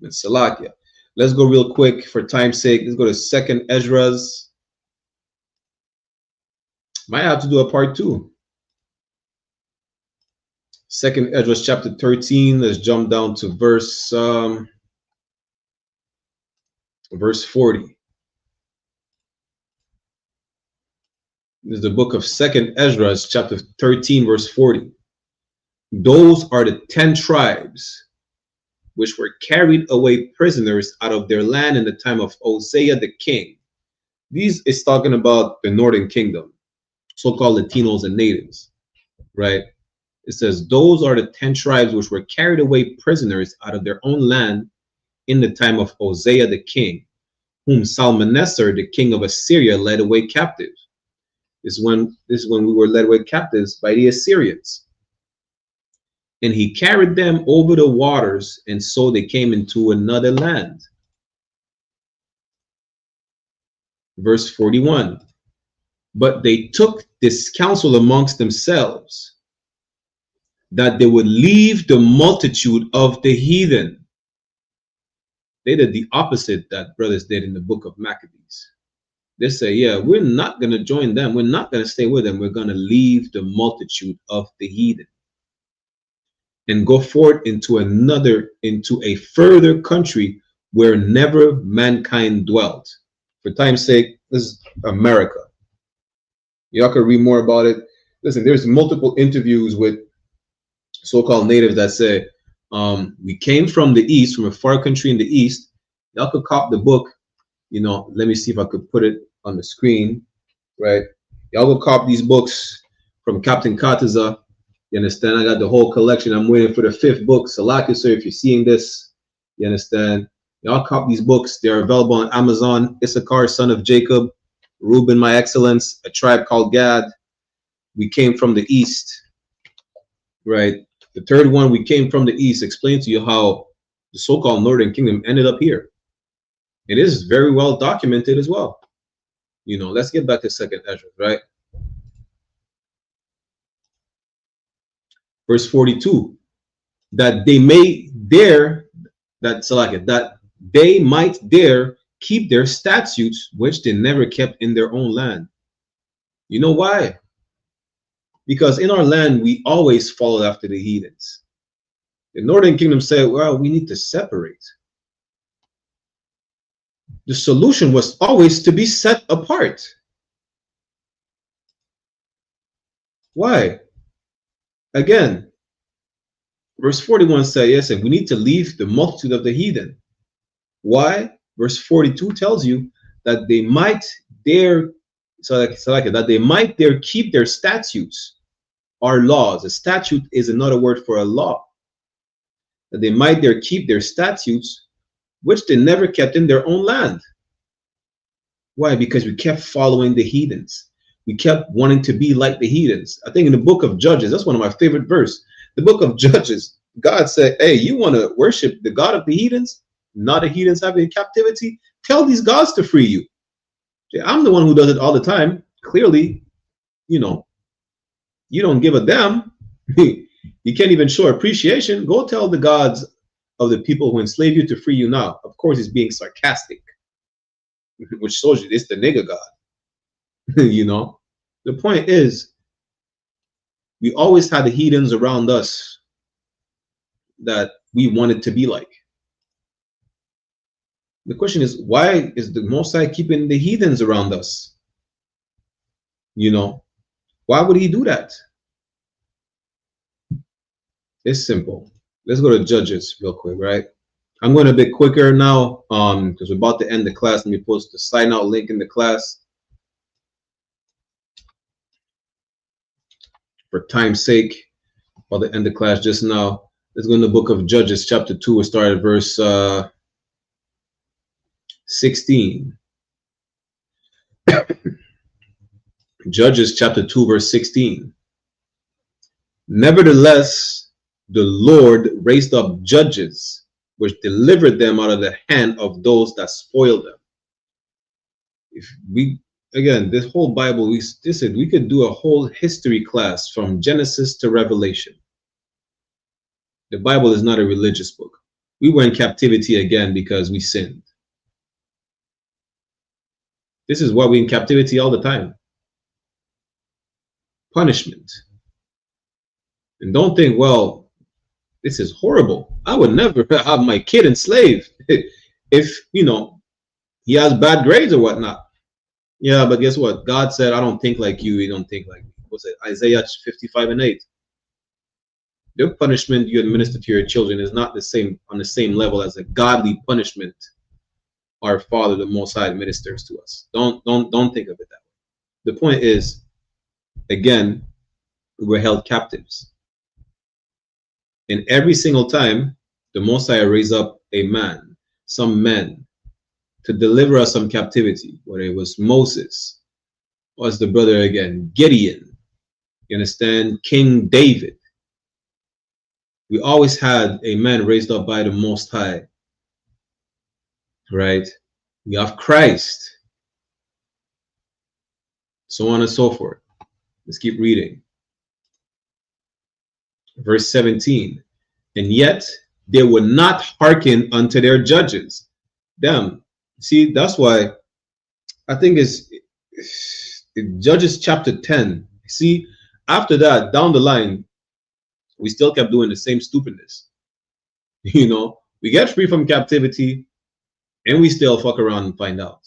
[SPEAKER 4] It's Salakia. Let's go real quick for time's sake. Let's go to 2nd Ezra's. Might have to do a part 2. 2nd Ezra's chapter 13. Let's jump down to verse 40. This is the book of 2nd Ezra's chapter 13, verse 40. Those are the 10 tribes which were carried away prisoners out of their land in the time of Hosea the king. These is talking about the northern kingdom, so-called Latinos and natives, right? It says, those are the 10 tribes which were carried away prisoners out of their own land in the time of Hosea the king, whom Salmanessar, the king of Assyria, led away captive. This is when we were led away captives by the Assyrians. And he carried them over the waters, and so they came into another land. Verse 41. But they took this counsel amongst themselves, that they would leave the multitude of the heathen. They did the opposite that brothers did in the book of Maccabees. They say, yeah, we're not going to join them. We're not going to stay with them. We're going to leave the multitude of the heathen and go forth into a further country where never mankind dwelt. for time's sake, this is America. Y'all can read more about it. Listen, there's multiple interviews with so-called natives that say, we came from the east, from a far country in the east. Y'all could cop the book. You know, let me see if I could put it on the screen, right? Y'all go cop these books from Captain Kataza. You understand? I got the whole collection. I'm waiting for the 5th book. Salaki, sir, if you're seeing this, you understand? Y'all cop these books. They're available on Amazon. Issachar, son of Jacob. Reuben, my excellence. A tribe called Gad. We came from the east, right? The 3rd one, we came from the east, explain to you how the so-called Northern Kingdom ended up here. It is very well documented as well. You know, let's get back to 2nd Ezra, right? Verse 42, that they may dare, that they might dare keep their statutes, which they never kept in their own land. You know why? Because in our land, we always followed after the heathens. The Northern Kingdom said, well, we need to separate. The solution was always to be set apart. Why? Again, verse 41 says, yes, and we need to leave the multitude of the heathen. Why? Verse 42 tells you that they might dare, that they might dare keep their statutes, our laws. A statute is another word for a law. That they might dare keep their statutes, which they never kept in their own land. Why? Because we kept following the heathens. We kept wanting to be like the heathens. I think in the book of Judges, that's one of my favorite verses. The book of Judges, God said, hey, you want to worship the God of the heathens, not the heathens having in captivity? Tell these gods to free you. I'm the one who does it all the time. Clearly, you know, you don't give a damn. You can't even show appreciation. Go tell the gods of the people who enslave you to free you now. Of course, he's being sarcastic, which shows you it's the nigger God. You know, the point is, we always had the heathens around us that we wanted to be like. The question is, why is the Most High keeping the heathens around us? You know, why would he do that? It's simple. Let's go to Judges real quick, right? I'm going a bit quicker now because we're about to end the class. Let me post the sign out link in the class. For time's sake, I'll end the class just now. Let's go in the book of Judges, chapter 2. We'll start at verse 16. Judges chapter 2, verse 16. Nevertheless, the Lord raised up judges, which delivered them out of the hand of those that spoiled them. If we, again, this whole Bible, we could do a whole history class from Genesis to Revelation. The Bible is not a religious book. We were in captivity again because we sinned. This is why we're in captivity all the time. Punishment. And don't think, well, this is horrible. I would never have my kid enslaved if, you know, he has bad grades or whatnot. Yeah, but guess what? God said, I don't think like you don't think like me. What's it? Isaiah 55:8. The punishment you administer to your children is not the same on the same level as a godly punishment our Father, the Most High, administers to us. Don't think of it that way. The point is, again, we were held captives. And every single time, the Most High raised up a man, some men, to deliver us from captivity, whether it was Moses, or as the brother again, Gideon, you understand, King David. We always had a man raised up by the Most High, right? We have Christ, so on and so forth. Let's keep reading. Verse 17, and yet they would not hearken unto their judges. Damn. See, that's why I think it's Judges chapter 10. See, after that, down the line, we still kept doing the same stupidness. You know, we get free from captivity and we still fuck around and find out.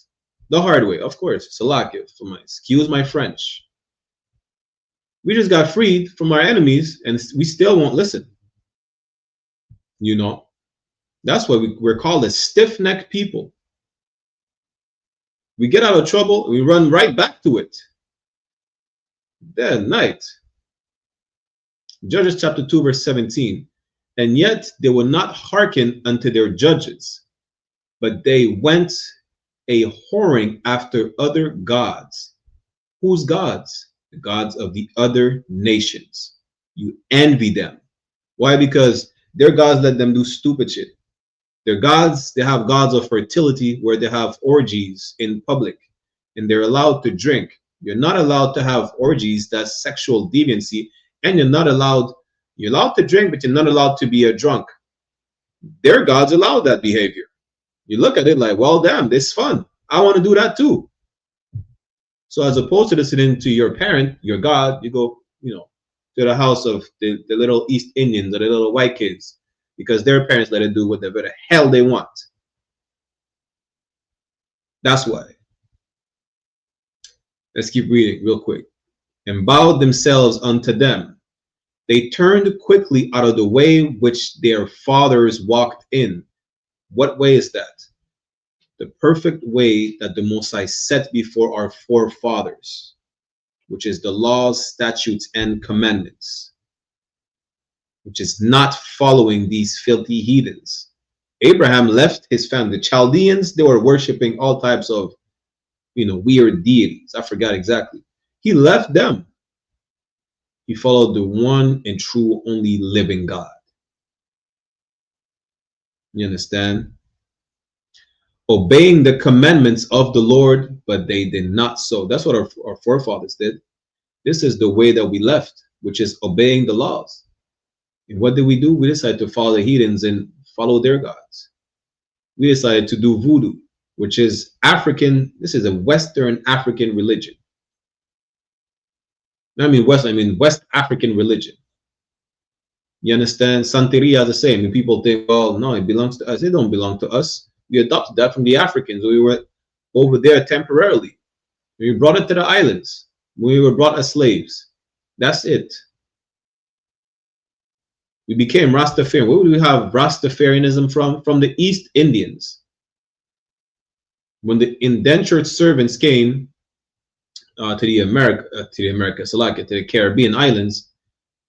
[SPEAKER 4] The hard way, of course. Salakia, excuse my French. We just got freed from our enemies and we still won't listen. You know, that's why we're called a stiff-necked people. We get out of trouble and we run right back to it. Then night. Judges chapter 2 verse 17. And yet they will not hearken unto their judges, but they went a whoring after other gods. Whose gods? The gods of the other nations. You envy them. Why? Because their gods let them do stupid shit. Their gods, they have gods of fertility where they have orgies in public and they're allowed to drink. You're not allowed to have orgies, that's sexual deviancy, and you're allowed to drink, but you're not allowed to be a drunk. Their gods allow that behavior. You look at it like, well, damn, this is fun. I want to do that too. So as opposed to listening to your parent, your God, you go, to the house of the little East Indians or the little white kids, because their parents let them do whatever the hell they want. That's why. Let's keep reading real quick. And bowed themselves unto them. They turned quickly out of the way which their fathers walked in. What way is that? The perfect way that the Most High set before our forefathers, which is the laws, statutes, and commandments, which is not following these filthy heathens. Abraham left his family. The Chaldeans, they were worshiping all types of, weird deities. I forgot exactly. He left them. He followed the one and true, only living God. You understand? Obeying the commandments of the Lord, but they did not so. That's what our forefathers did. This is the way that we left, which is obeying the laws. And what did we do? We decided to follow the heathens and follow their gods. We decided to do voodoo, which is African. This is a Western African religion. I mean West African religion. You understand? Santeria is the same. And people think, well, no, it belongs to us. It don't belong to us. We adopted that from the Africans. We were over there temporarily. We brought it to the islands. We were brought as slaves. That's it. We became Rastafarian. Where would we have Rastafarianism from? From the East Indians. When the indentured servants came to the Caribbean islands,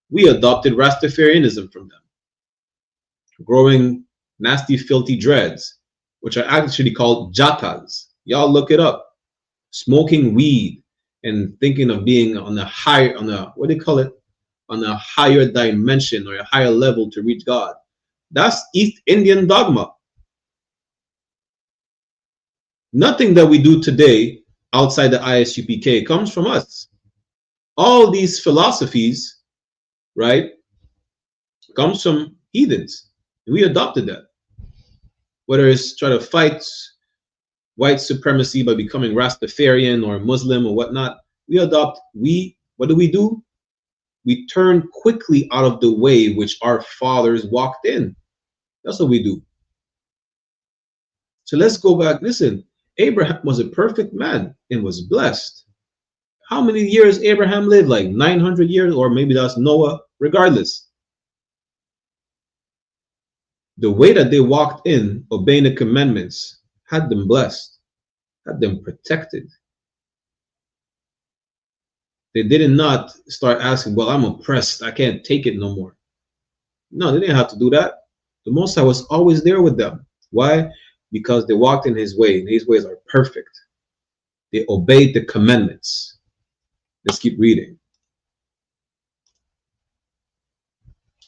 [SPEAKER 4] we adopted Rastafarianism from them, growing nasty, filthy dreads, which are actually called jatas. Y'all look it up. Smoking weed and thinking of being on a higher, on a higher dimension or a higher level to reach God. That's East Indian dogma. Nothing that we do today outside the I.S.U.P.K comes from us. All these philosophies, right, comes from heathens. We adopted that. Whether it's try to fight white supremacy by becoming Rastafarian or Muslim or whatnot, what do? We turn quickly out of the way which our fathers walked in. That's what we do. So let's go back. Listen, Abraham was a perfect man and was blessed. How many years Abraham lived? Like 900 years, or maybe that's Noah. Regardless, the way that they walked in, obeying the commandments, had them blessed, had them protected. They did not start asking, well, I'm oppressed, I can't take it no more. No, they didn't have to do that. The Most High was always there with them. Why? Because they walked in his way, and his ways are perfect. They obeyed the commandments. Let's keep reading.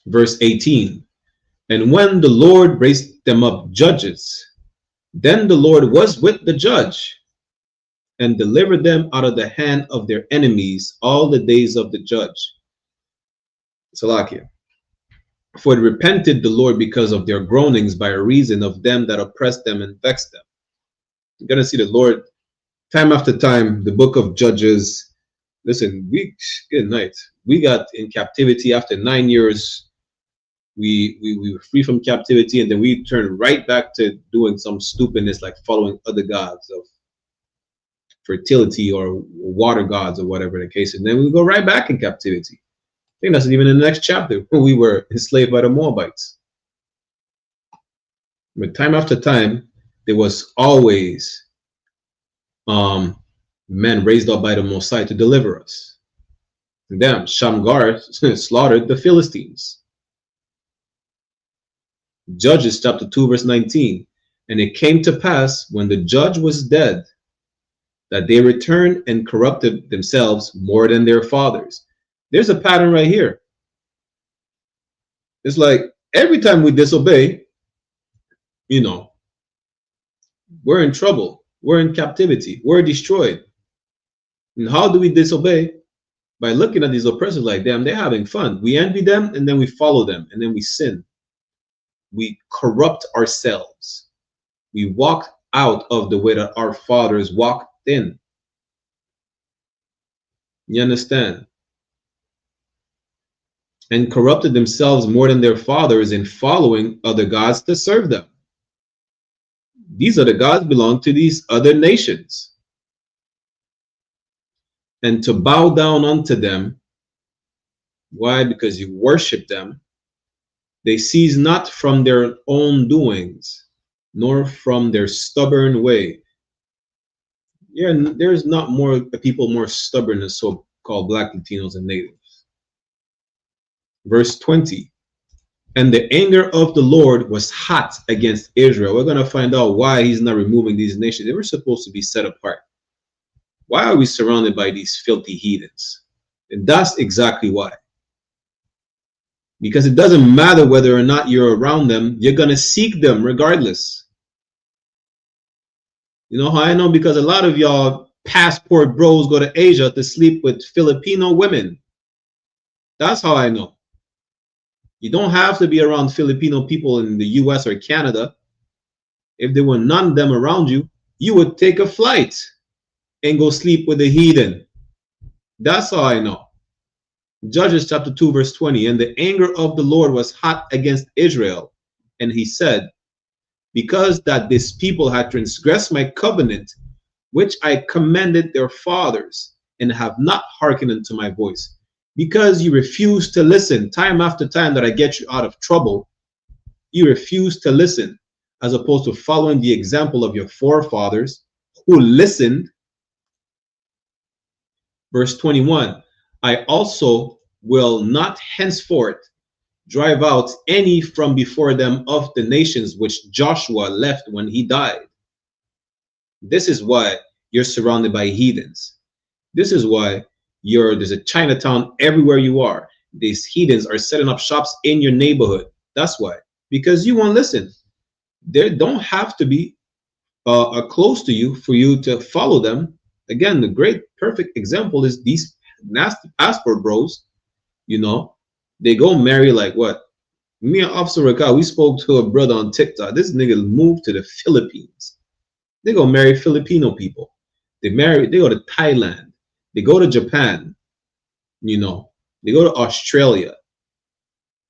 [SPEAKER 4] Verse 18. And when the Lord raised them up judges, then the Lord was with the judge and delivered them out of the hand of their enemies all the days of the judge. Salakia. For it repented the Lord because of their groanings by reason of them that oppressed them and vexed them. You're going to see the Lord time after time, the book of Judges. Listen, good night. We got in captivity after 9 years. We were free from captivity, and then we turned right back to doing some stupidness like following other gods. fertility or water gods or whatever the case is. And then we go right back in captivity. I think that's even in the next chapter where we were enslaved by the Moabites. But time after time, there was always men raised up by the Most High to deliver us. And then Shamgar slaughtered the Philistines. Judges chapter 2 verse 19. And it came to pass when the judge was dead that they returned and corrupted themselves more than their fathers. There's a pattern right here. It's like every time we disobey, you know, we're in trouble. We're in captivity. We're destroyed. And how do we disobey? By looking at these oppressors like them, they're having fun. We envy them and then we follow them and then we sin. We corrupt ourselves. We walk out of the way that our fathers walked in. You understand? And corrupted themselves more than their fathers in following other gods to serve them. These other gods belong to these other nations. And to bow down unto them. Why? Because you worship them. They cease not from their own doings, nor from their stubborn way. Yeah, there's not more people more stubborn than so-called Black, Latinos, and natives. Verse 20. And the anger of the Lord was hot against Israel. We're going to find out why he's not removing these nations. They were supposed to be set apart. Why are we surrounded by these filthy heathens? And that's exactly why. Because it doesn't matter whether or not you're around them, you're going to seek them regardless. You know how I know? Because a lot of y'all passport bros go to Asia to sleep with Filipino women. That's how I know. You don't have to be around Filipino people in the US or Canada. If there were none of them around you, you would take a flight and go sleep with a heathen. That's how I know. Judges chapter 2 verse 20. And the anger of the Lord was hot against Israel. And he said, because that this people had transgressed my covenant, which I commanded their fathers, and have not hearkened unto my voice. Because you refuse to listen time after time that I get you out of trouble, you refuse to listen, as opposed to following the example of your forefathers who listened. Verse 21, I also will not henceforth drive out any from before them of the nations which Joshua left when he died. This is why you're surrounded by heathens. This is why there's a Chinatown everywhere you are. These heathens are setting up shops in your neighborhood. That's why. Because you won't listen. They don't have to be close to you for you to follow them. Again, the great perfect example is these nasty passport bros. You know, they go marry like what? Me and Officer Raka, we spoke to a brother on TikTok. This nigga moved to the Philippines. They go marry Filipino people. They go to Thailand. They go to Japan, you know, they go to Australia.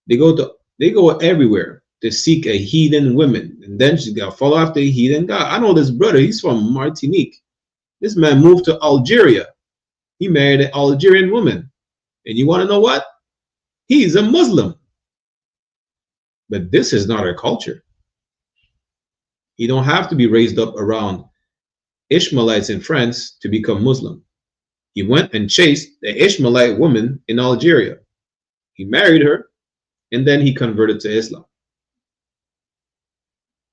[SPEAKER 4] They go everywhere to seek a heathen woman. And then she's got to follow after a heathen guy. I know this brother, he's from Martinique. This man moved to Algeria. He married an Algerian woman. And you want to know what? He's a Muslim. But this is not our culture. You don't have to be raised up around Ishmaelites in France to become Muslim. He went and chased the Ishmaelite woman in Algeria. He married her, and then he converted to Islam.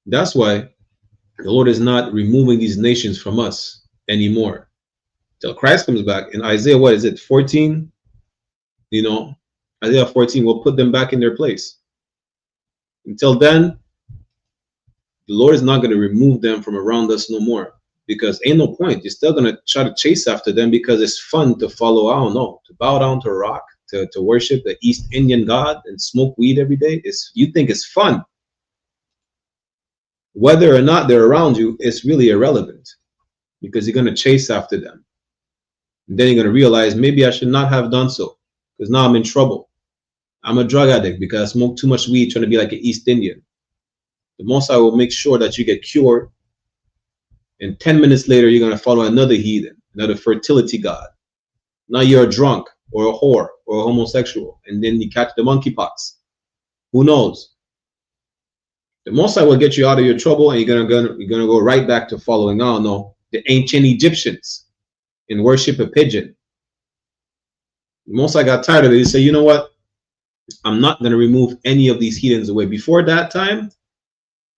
[SPEAKER 4] That's why the Lord is not removing these nations from us anymore. Till Christ comes back. In Isaiah, what is it, 14? You know, Isaiah 14 will put them back in their place. Until then, the Lord is not going to remove them from around us no more. Because ain't no point. You're still going to try to chase after them because it's fun to follow, I don't know, to bow down to a rock, to worship the East Indian god and smoke weed every day. You think it's fun. Whether or not they're around you, it's really irrelevant because you're going to chase after them. And then you're going to realize maybe I should not have done so because now I'm in trouble. I'm a drug addict because I smoke too much weed trying to be like an East Indian. The Most High will make sure that you get cured And 10 minutes later, you're going to follow another heathen, another fertility god. Now you're a drunk or a whore or a homosexual, and then you catch the monkeypox. Who knows? The Most High will get you out of your trouble, and you're gonna go right back to following, oh no, the ancient Egyptians and worship a pigeon. The Most High got tired of it. He said, you know what? I'm not gonna remove any of these heathens away. Before that time,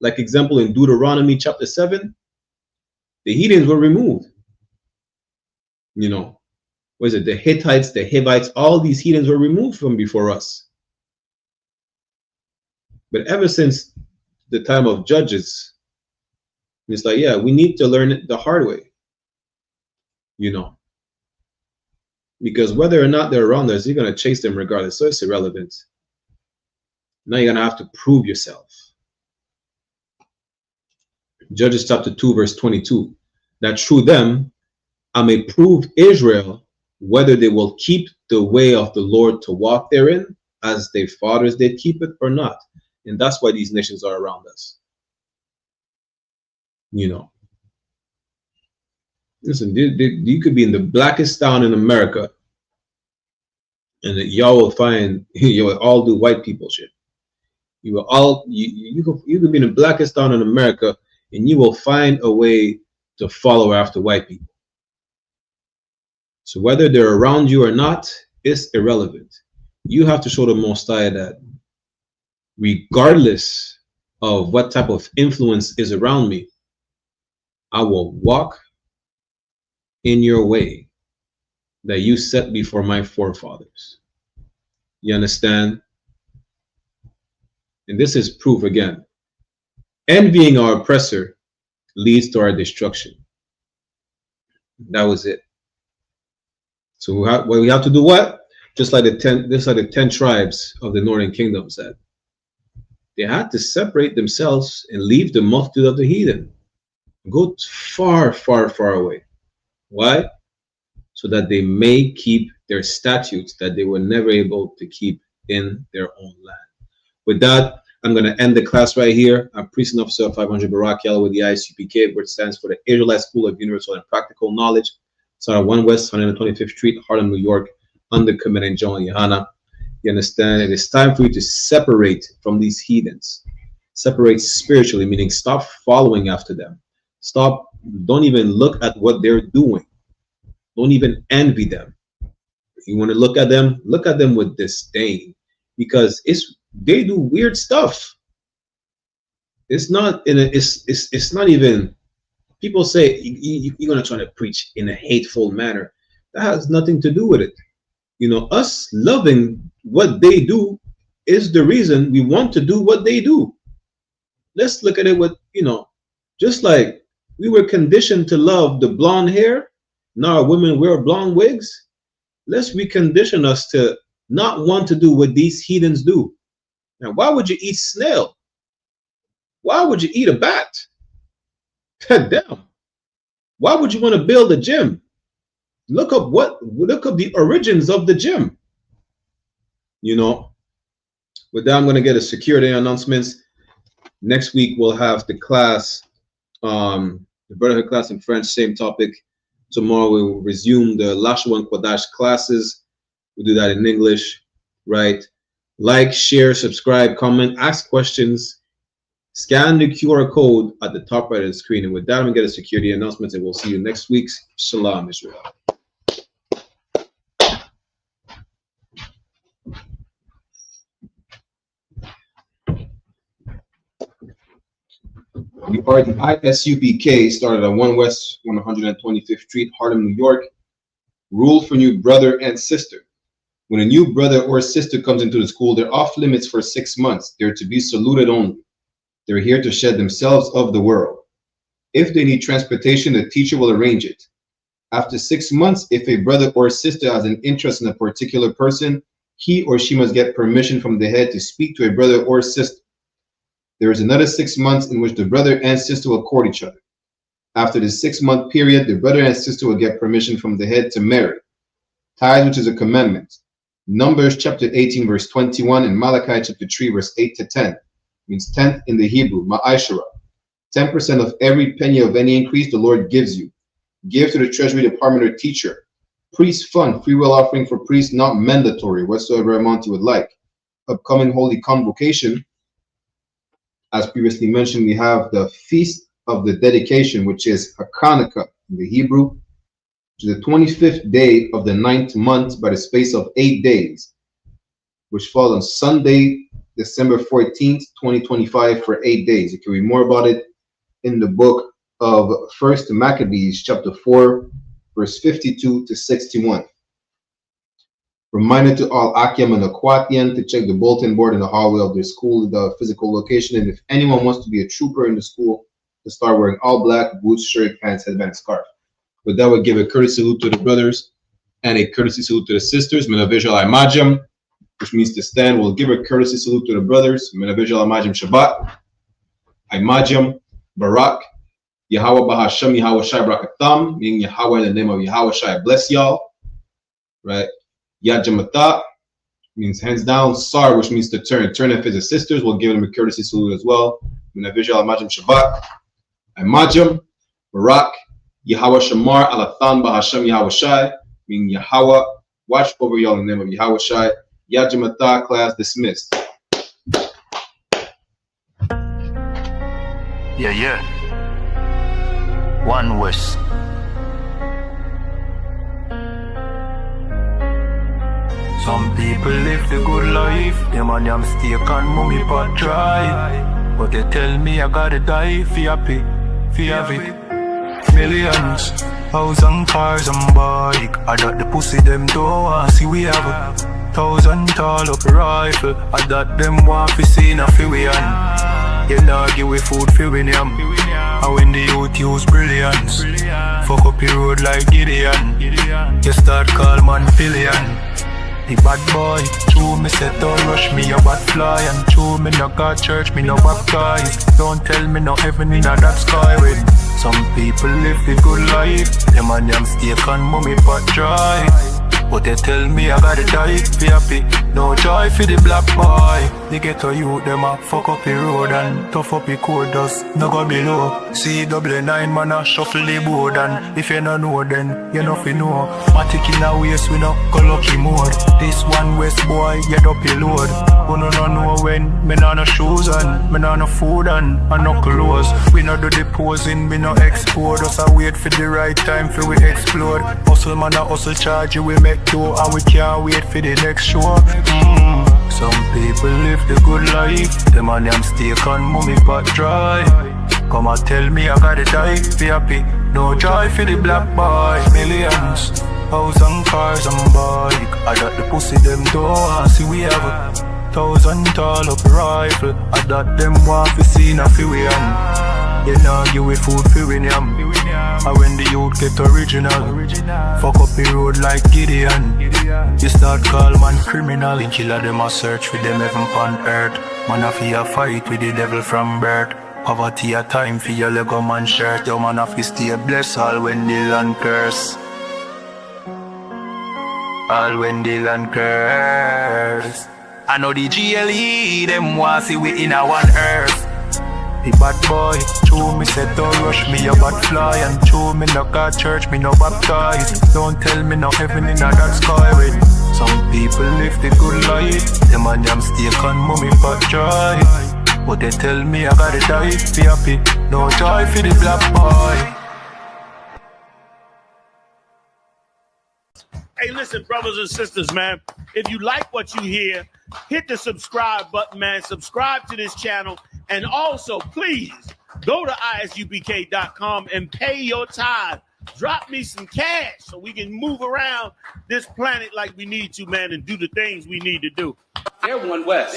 [SPEAKER 4] like example in Deuteronomy chapter 7, the heathens were removed. You know, was it the Hittites, the Hivites, all these heathens were removed from before us. But ever since the time of Judges, it's like, yeah, we need to learn it the hard way, you know, because whether or not they're around us, you're going to chase them regardless. So it's irrelevant. Now you're going to have to prove yourself. Judges chapter 2, verse 22, that through them I may prove Israel whether they will keep the way of the Lord to walk therein, as their fathers did keep it or not. And that's why these nations are around us. You know, listen, you could be in the blackest town in America, and y'all will find you will all do white people shit. You will all you could be in the blackest town in America, and you will find a way to follow after white people. So whether they're around you or not is irrelevant. You have to show the Most High that regardless of what type of influence is around me, I will walk in your way that you set before my forefathers. You understand? And this is proof again. Envying our oppressor leads to our destruction. That was it. So we have to do what? Just like the 10 tribes of the northern kingdom said. They had to separate themselves and leave the multitude of the heathen. Go far, far, far away. Why? So that they may keep their statutes that they were never able to keep in their own land. With that, I'm going to end the class right here. I'm Priest and Officer 500 Barak Yalla with the I.S.U.P.K, which stands for the Israelite School of Universal and Practical Knowledge. It's on 1 West 125th Street, Harlem, New York, under Commandant General YAHANNA. You understand? It is time for you to separate from these heathens. Separate spiritually, meaning stop following after them. Stop, don't even look at what they're doing. Don't even envy them. If you want to look at them with disdain, because they do weird stuff. It's not even, people say you're going to try to preach in a hateful manner. That has nothing to do with it. You know, us loving what they do is the reason we want to do what they do. Let's look at it with, you know, just like we were conditioned to love the blonde hair, now women wear blonde wigs. Let's recondition us to not want to do what these heathens do. Now, why would you eat snail? Why would you eat a bat? Damn. Why would you want to build a gym? Look up the origins of the gym. You know, with that, I'm going to get a security announcements. Next week, we'll have the class, the Brotherhood class in French, same topic. Tomorrow, we will resume the Lashaw and Kodash classes. We'll do that in English, right? Like, share, subscribe, comment, ask questions. Scan the QR code at the top right of the screen. And with that, I'm going to get a security announcement, and we'll see you next week's Shalom, Israel. We are the I.S.U.P.K, started on 1 West 125th Street, Harlem, New York. Rule for new brother and sister. When a new brother or sister comes into the school, they're off limits for 6 months. They're to be saluted only. They're here to shed themselves of the world. If they need transportation, the teacher will arrange it. After 6 months, if a brother or sister has an interest in a particular person, he or she must get permission from the head to speak to a brother or sister. There is another 6 months in which the brother and sister will court each other. After the 6-month period, the brother and sister will get permission from the head to marry. Tithes, which is a commandment. Numbers chapter 18, verse 21, and Malachi chapter 3, verse 8 to 10. Means 10th in the Hebrew, ma'ashara. 10% of every penny of any increase the Lord gives you. Give to the treasury department or teacher. Priest fund, free will offering for priests, not mandatory, whatsoever amount you would like. Upcoming holy convocation. As previously mentioned, we have the Feast of the Dedication, which is Hanukkah in the Hebrew, which is the 25th day of the 9th month by the space of 8 days, which falls on Sunday, December 14th, 2025 for 8 days. You can read more about it in the book of 1st Maccabees, chapter 4, verse 52 to 61. Reminder to all Akim and Aquatian to check the bulletin board in the hallway of their school, the physical location, and if anyone wants to be a trooper in the school, to start wearing all black, boots, shirt, pants, headband, scarf. But that would give a courtesy salute to the brothers and a courtesy salute to the sisters. Menavijal Imajam, which means to stand. We'll give a courtesy salute to the brothers. Menavijal Imajam Shabbat, Imajam, Barak, Yahweh Bahasham, Yahweh Shai Brakatam, meaning Yahweh in the name of Yahweh Shai bless y'all. Right? Yajamata means hands down. Sar, which means to turn. Turn if it's the sisters, we'll give them a courtesy salute as well. Menavijal Imajam Shabbat, Imajam, Barak, Yahweh Shamar, Alathan Bahasham Yahweh Shai, meaning Yahweh, watch over y'all in the name of Yahweh Shai. Yajamata, class dismissed.
[SPEAKER 1] Yeah. One West. Some people live the good life, them and them stay on mummy pot dry. But they tell me I gotta die for happy, for have it. Millions, house and cars and bike. I got the pussy them don't want see we have a 1,000 tall up rifle. I got them want to see na fi we on. You know give we food fi we yam. And when the youth use brilliance, fuck up the road like Gideon. You start call man pillion. The bad boy, true me say don't rush me a bad fly. And true me no got church, me no baptize. Don't tell me no heaven in a that sky when some people live the good life, them and them stay on mummy pot dry. But they tell me I gotta die for happy, no joy for the black boy. They get to you, them a fuck up the road and tough up the code dust, no go below. See double 9 man a shuffle the board. And if you no know then, you know fi know. Matic in a waist, we no go lucky mode. This one West boy, get up your load. Who no know when, me no shoes and me no food and no clothes. We no do the posing, we no explode. Just a wait for the right time for we explode. Hustle man a hustle charge, you will make do, and we can't wait for the next show. Some people live the good life, them and them stay on mummy pot dry. Come and tell me I gotta die for happy, no joy for the black boy. Millions, house and cars and bike. I got the pussy them don't want see we have a 1,000 tall up rifle. I got them want to see na fi we on. You know give we food fi we yam. And when the youth get original, fuck up the road like Gideon. You start call man criminal. In killer them a search for them heaven on earth. Man a fi fight with the devil from birth. Poverty a time for your Lego man shirt. Yo man a fi stay blessed all when the land curse. All when the land curse. I know the GLE them want see we in a one earth. The bad boy, true me said don't rush me a bad fly. And true me no got church, me no baptize. Don't tell me no heaven in a that sky when some people live the good life, them and them stay on mummy pot dry. But they tell me I gotta die for happy, no joy for the black boy.
[SPEAKER 2] Hey, listen, brothers and sisters, man. If you like what you hear, hit the subscribe button, man. Subscribe to this channel. And also, please, go to isupk.com and pay your tithe. Drop me some cash so we can move around this planet like we need to, man, and do the things we need to do.
[SPEAKER 3] They're one West.